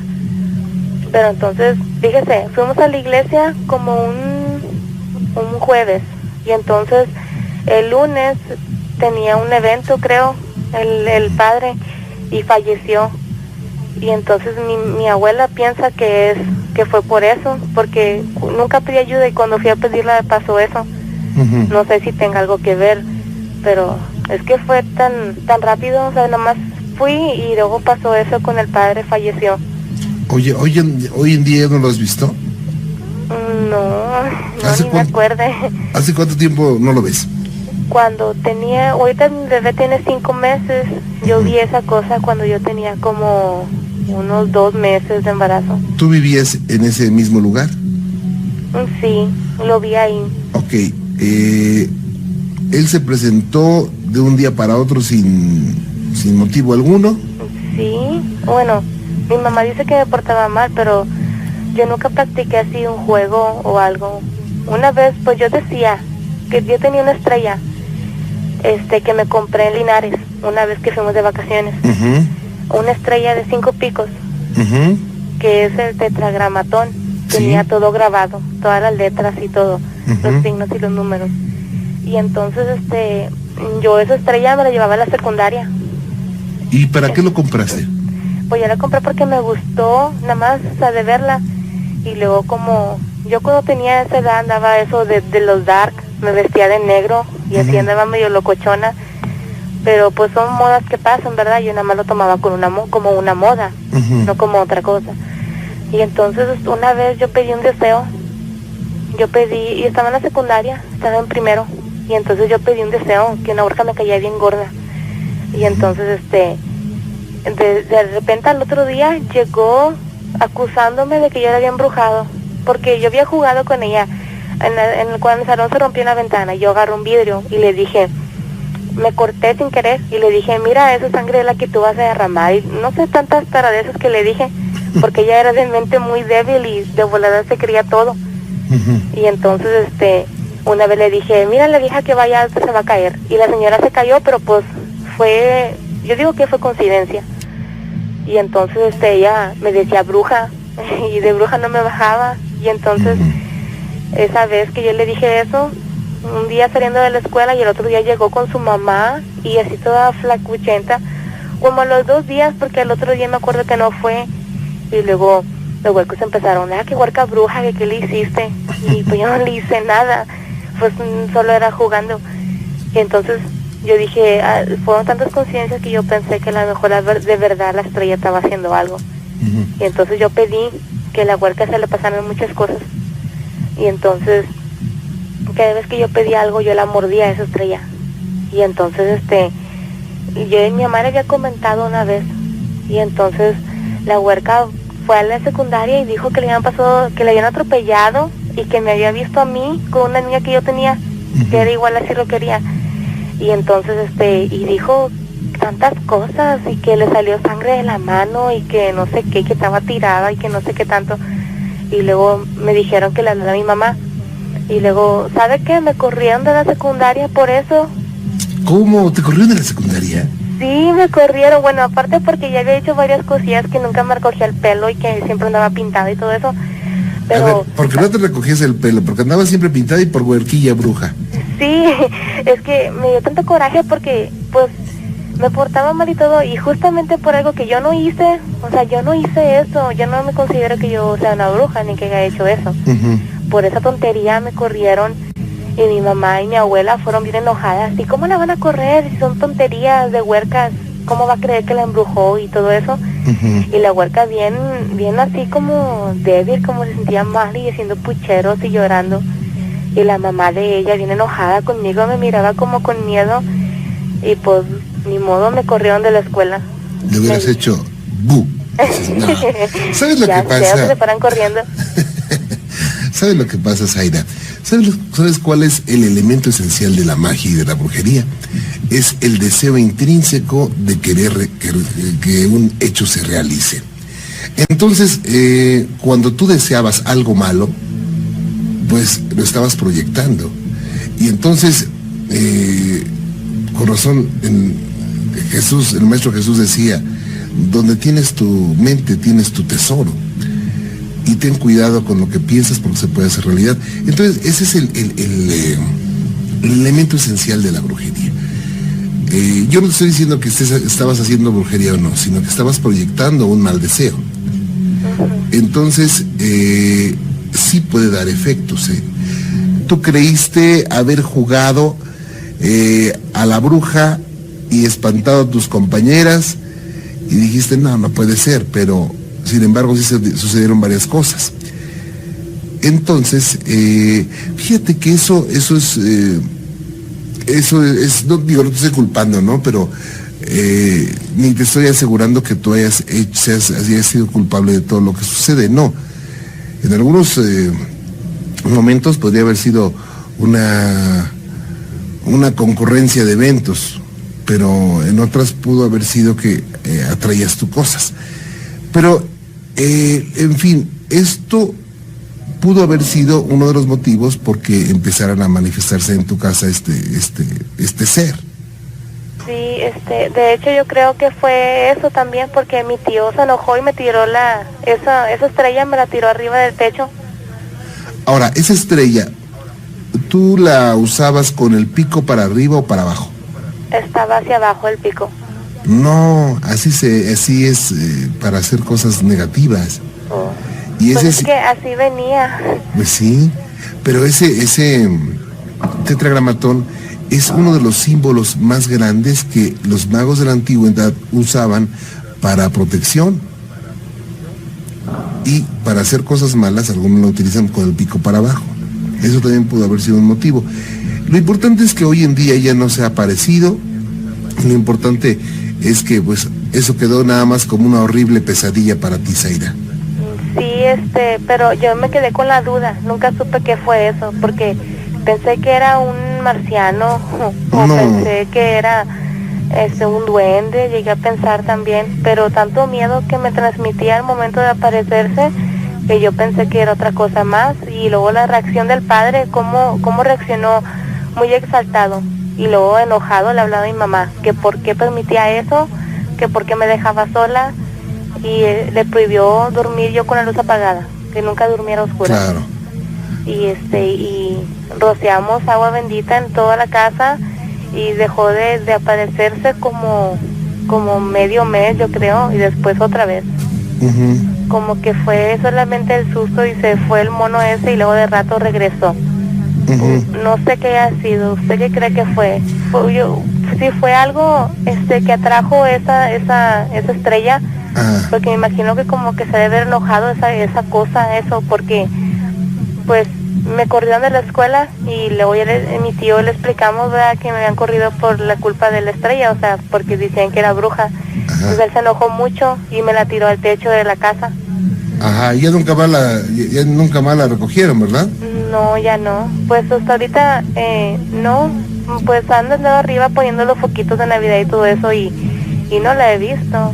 Pero entonces, fíjese, fuimos a la iglesia como un jueves, y entonces el lunes tenía un evento, creo, el padre, y falleció. Y entonces mi abuela piensa que fue por eso, porque nunca pedí ayuda y cuando fui a pedirla pasó eso. No sé si tenga algo que ver, pero es que fue tan rápido, o sea, nomás fui y luego pasó eso con el padre, falleció. Oye, hoy en día ¿no lo has visto? No, ni me acuerde. ¿Hace cuánto tiempo no lo ves? Cuando ahorita mi bebé tiene 5 meses, yo vi esa cosa cuando yo tenía como unos 2 meses de embarazo. ¿Tú vivías en ese mismo lugar? Sí, lo vi ahí. Ok, ¿él se presentó de un día para otro sin motivo alguno? Sí, bueno, mi mamá dice que me portaba mal, pero yo nunca practiqué así un juego o algo. Una vez, pues yo decía que yo tenía una estrella que me compré en Linares, una vez que fuimos de vacaciones. Una estrella de 5 picos, que es el tetragramatón. Tenía todo grabado, todas las letras y todo, los signos y los números. Y entonces yo esa estrella me la llevaba a la secundaria. ¿Y para qué lo compraste? Pues yo la compré porque me gustó, nada más, o sea, de verla. Y luego como yo cuando tenía esa edad andaba eso de los dark, me vestía de negro y así andaba medio locochona. Pero pues son modas que pasan, ¿verdad? Yo nada más lo tomaba como una moda, no como otra cosa. Y entonces una vez yo pedí un deseo, y estaba en la secundaria, estaba en primero, y entonces yo pedí un deseo, que una orca me caía bien gorda. Y entonces de repente al otro día llegó acusándome de que yo la había embrujado, porque yo había jugado con ella, cuando el salón se rompió una ventana, yo agarré un vidrio y le dije, me corté sin querer, y le dije, mira, esa sangre es la que tú vas a derramar, y no sé tantas taradezas que le dije, porque ella era de mente muy débil y de volada se creía todo. Y entonces una vez le dije, mira, la vieja que vaya alto se va a caer, y la señora se cayó, pero pues yo digo que fue coincidencia. Y entonces ella me decía bruja, y de bruja no me bajaba. Y entonces esa vez que yo le dije eso, un día saliendo de la escuela, y el otro día llegó con su mamá y así toda flacuchenta, como a los 2 días, porque el otro día me acuerdo que no fue. Y luego los huecos empezaron, qué huerca bruja, que qué le hiciste. Y pues yo no le hice nada, pues solo era jugando. Y entonces yo dije, fueron tantas conciencias que yo pensé que a lo mejor de verdad la estrella estaba haciendo algo. Y entonces yo pedí que a la huerca se le pasaran muchas cosas. Y entonces cada vez que yo pedía algo, yo la mordía a esa estrella, Y entonces mi mamá le había comentado una vez, y entonces la huerca fue a la secundaria y dijo que le habían atropellado y que me había visto a mí con una niña que yo tenía, que era igual, así lo quería. Y entonces y dijo tantas cosas, y que le salió sangre de la mano y que no sé qué, que estaba tirada y que no sé qué tanto. Y luego me dijeron que le hablara a mi mamá, y luego, ¿sabe qué? Me corrieron de la secundaria por eso. ¿Cómo? ¿Te corrieron de la secundaria? Sí, me corrieron. Bueno, aparte porque ya había hecho varias cosillas, que nunca me recogía el pelo y que siempre andaba pintada y todo eso. Pero, a ver, ¿por qué no te recogías el pelo? Porque andabas siempre pintada y por huerquilla bruja. Sí, es que me dio tanto coraje porque, pues, me portaba mal y todo, y justamente por algo que yo no hice. O sea, yo no hice eso, yo no me considero que yo sea una bruja ni que haya hecho eso. Por esa tontería me corrieron, y mi mamá y mi abuela fueron bien enojadas. ¿Y cómo la van a correr si son tonterías de huercas? ¿Cómo va a creer que la embrujó y todo eso? Y la huerca bien así como débil, como se sentía mal y haciendo pucheros y llorando. Y la mamá de ella bien enojada conmigo, me miraba como con miedo, y pues ni modo, me corrieron de la escuela. Le hubieras hecho bu. No. ¿Sabes lo que pasa? Se paran corriendo. ¿Sabes lo que pasa, Zaira? ¿Sabes cuál es el elemento esencial de la magia y de la brujería? Es el deseo intrínseco de querer que un hecho se realice. Entonces, cuando tú deseabas algo malo, pues lo estabas proyectando. Y entonces, con razón, el Maestro Jesús decía, donde tienes tu mente, tienes tu tesoro. Y ten cuidado con lo que piensas, porque se puede hacer realidad. Entonces, ese es el elemento esencial de la brujería. Yo no te estoy diciendo que estabas haciendo brujería o no, sino que estabas proyectando un mal deseo. Entonces, sí puede dar efectos. Tú creíste haber jugado a la bruja y espantado a tus compañeras, y dijiste, no puede ser, pero sin embargo sí sucedieron varias cosas. Entonces, fíjate que eso es, no te estoy culpando, ¿no? Pero ni te estoy asegurando que tú hayas sido culpable de todo lo que sucede, no. En algunos momentos podría haber sido una concurrencia de eventos, pero en otras pudo haber sido que atraías tú cosas. Pero, en fin, esto pudo haber sido uno de los motivos por que empezaran a manifestarse en tu casa este ser. Sí, de hecho yo creo que fue eso también, porque mi tío se enojó y me tiró esa estrella, me la tiró arriba del techo. Ahora, esa estrella, ¿tú la usabas con el pico para arriba o para abajo? Estaba hacia abajo el pico. No, así es para hacer cosas negativas. Oh. Y pues es que así venía. Pues sí, pero ese tetragramatón es uno de los símbolos más grandes que los magos de la antigüedad usaban para protección. Y para hacer cosas malas, algunos lo utilizan con el pico para abajo. Eso también pudo haber sido un motivo. Lo importante es que hoy en día ya no se ha aparecido. Lo importante es que pues eso quedó nada más como una horrible pesadilla para ti, Zaira. Sí, pero yo me quedé con la duda. Nunca supe qué fue eso, porque pensé que era un marciano, o no. Pensé que era un duende, llegué a pensar también, pero tanto miedo que me transmitía al momento de aparecerse, que yo pensé que era otra cosa más. Y luego la reacción del padre, cómo reaccionó, muy exaltado, y luego enojado le hablaba a mi mamá, que por qué permitía eso, que por qué me dejaba sola, y le prohibió dormir yo con la luz apagada, que nunca durmiera oscura. Claro. Y rociamos agua bendita en toda la casa, y dejó de aparecerse como medio mes, yo creo, y después otra vez. Como que fue solamente el susto y se fue el mono ese, y luego de rato regresó. No sé qué haya sido. ¿Usted qué cree que fue? Si fue algo que atrajo esa estrella, porque me imagino que como que se debe haber enojado esa cosa, eso, porque pues me corrieron de la escuela y luego mi tío le explicamos, ¿verdad?, que me habían corrido por la culpa de la Estrella, o sea, porque decían que era bruja. Entonces él se enojó mucho y me la tiró al techo de la casa. Ajá, ya nunca más la recogieron, ¿verdad? No, ya no. Pues hasta ahorita, no. Pues han andado arriba poniendo los foquitos de Navidad y todo eso y no la he visto.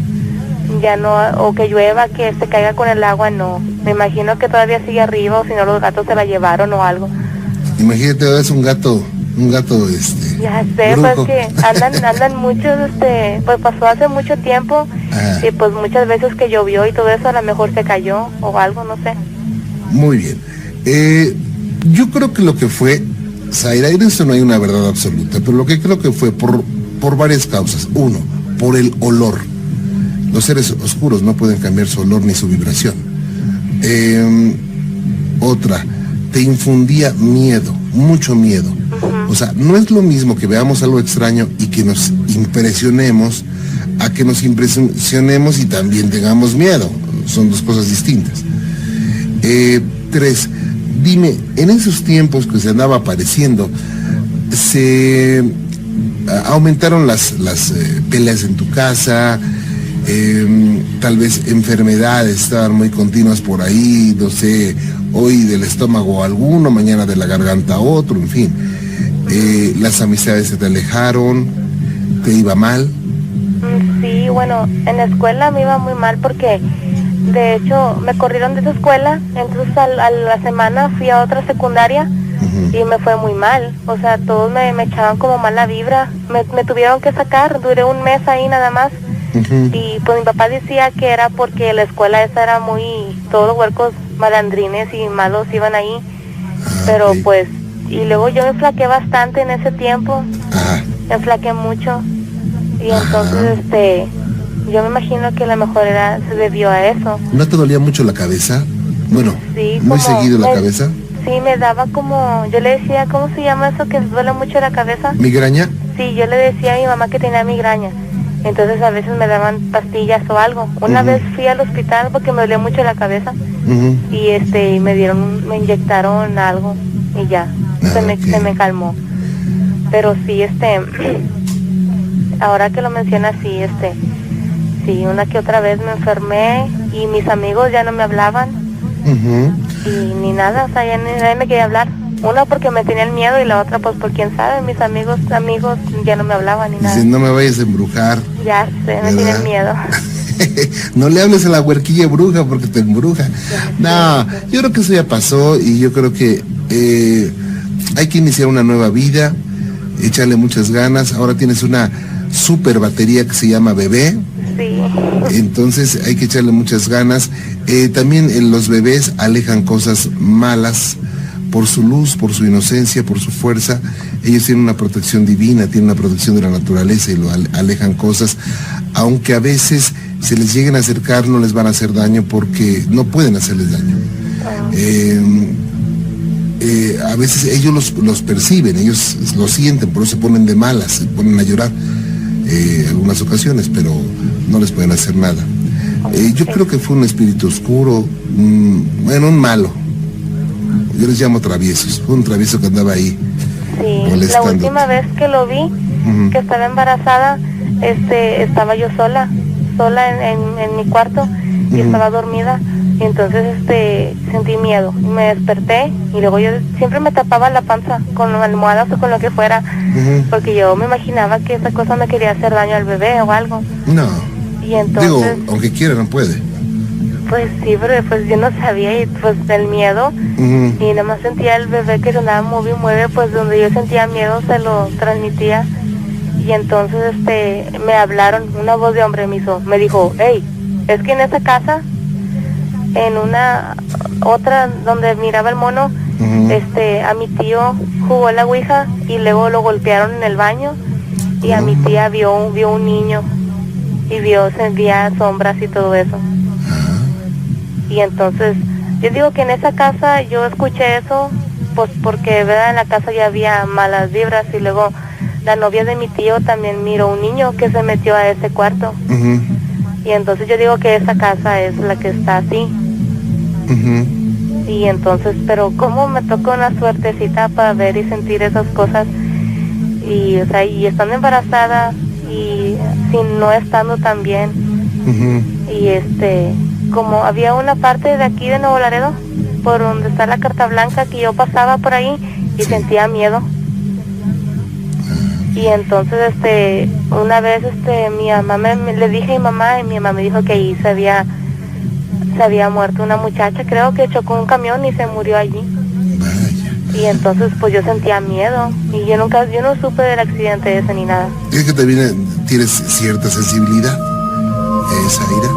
Ya no, o que llueva, que se caiga con el agua, no. Me imagino que todavía sigue arriba, o si no los gatos se la llevaron o algo. Imagínate, es un gato, ya sé, brujo. Pues que andan muchos, pues pasó hace mucho tiempo. Y pues muchas veces que llovió y todo eso, a lo mejor se cayó o algo, no sé. Muy bien. Yo creo que lo que fue, Zaira, en eso no hay una verdad absoluta, pero lo que creo que fue por varias causas. Uno, por el olor. Los seres oscuros no pueden cambiar su olor ni su vibración. Otra, te infundía miedo, mucho miedo. O sea, no es lo mismo que veamos algo extraño y que nos impresionemos a que nos impresionemos y también tengamos miedo. Son dos cosas distintas. 3, dime, en esos tiempos que se andaba apareciendo, ¿se aumentaron las peleas en tu casa? Tal vez enfermedades estaban muy continuas por ahí, no sé, hoy del estómago alguno, mañana de la garganta otro, en fin. Las amistades se te alejaron, te iba mal. Sí, bueno, en la escuela me iba muy mal porque de hecho me corrieron de esa escuela, entonces a la semana fui a otra secundaria y me fue muy mal, o sea, todos me echaban como mala vibra, me tuvieron que sacar, duré un mes ahí nada más. Y pues mi papá decía que era porque la escuela esa era muy, todos los huercos malandrines y malos iban ahí, pero pues, y luego yo me flaqué bastante en ese tiempo, me flaqué mucho, y entonces yo me imagino que a lo mejor se debió a eso. ¿No te dolía mucho la cabeza? Bueno, sí, muy seguido la cabeza. Sí, me daba como, yo le decía, ¿cómo se llama eso que duele mucho la cabeza? ¿Migraña? Sí, yo le decía a mi mamá que tenía migraña. Entonces a veces me daban pastillas o algo. Una vez fui al hospital porque me dolía mucho la cabeza y me inyectaron algo y ya, se me calmó. Pero sí, ahora que lo mencionas, sí, una que otra vez me enfermé y mis amigos ya no me hablaban y ni nada, o sea, ya nadie me quería hablar. Una porque me tenía el miedo y la otra pues por quién sabe, mis amigos ya no me hablaban ni nada. Dicen, no me vayas a embrujar. Ya sé, me tiene el miedo. No le hables a la huerquilla bruja porque te embruja. No, yo creo que eso ya pasó y yo creo que hay que iniciar una nueva vida, echarle muchas ganas. Ahora tienes una super batería que se llama bebé. Sí. Entonces hay que echarle muchas ganas. También los bebés alejan cosas malas por su luz, por su inocencia, por su fuerza. Ellos tienen una protección divina, tienen una protección de la naturaleza y lo alejan cosas, aunque a veces se les lleguen a acercar no les van a hacer daño porque no pueden hacerles daño. A veces ellos los perciben, ellos lo sienten, por eso se ponen de malas, se ponen a llorar algunas ocasiones, pero no les pueden hacer nada. Yo creo que fue un espíritu oscuro, un malo. Yo les llamo traviesos, fue un travieso que andaba ahí. Sí, la última vez que lo vi, que estaba embarazada, estaba yo sola en mi cuarto y estaba dormida. Y entonces sentí miedo y me desperté y luego yo siempre me tapaba la panza con almohadas o con lo que fuera, porque yo me imaginaba que esa cosa me quería hacer daño al bebé o algo. No. Y entonces, digo, aunque quiera no puede. Pues sí, pero pues yo no sabía y pues el miedo y nada más sentía el bebé que se andaba mueve, pues donde yo sentía miedo se lo transmitía. Y entonces me hablaron, una voz de hombre me dijo, hey, es que en esa casa, en una otra donde miraba el mono, a mi tío jugó la ouija y luego lo golpearon en el baño y a mi tía vio un niño y sentía sombras y todo eso. Y entonces yo digo que en esa casa yo escuché eso pues porque verdad en la casa ya había malas vibras y luego la novia de mi tío también miró un niño que se metió a ese cuarto. Y entonces yo digo que esa casa es la que está así. Y entonces, pero como me tocó una suertecita para ver y sentir esas cosas, y o sea, y estando embarazada y sin no estando tan bien. Y como había una parte de aquí de Nuevo Laredo por donde está la Carta Blanca, que yo pasaba por ahí y sentía miedo. Y entonces una vez mi mamá le dije a mi mamá, y mi mamá me dijo que ahí se había muerto una muchacha, creo que chocó un camión y se murió allí. Y entonces pues yo sentía miedo y yo no supe del accidente ese ni nada. ¿Es que también tienes cierta sensibilidad, Zaira?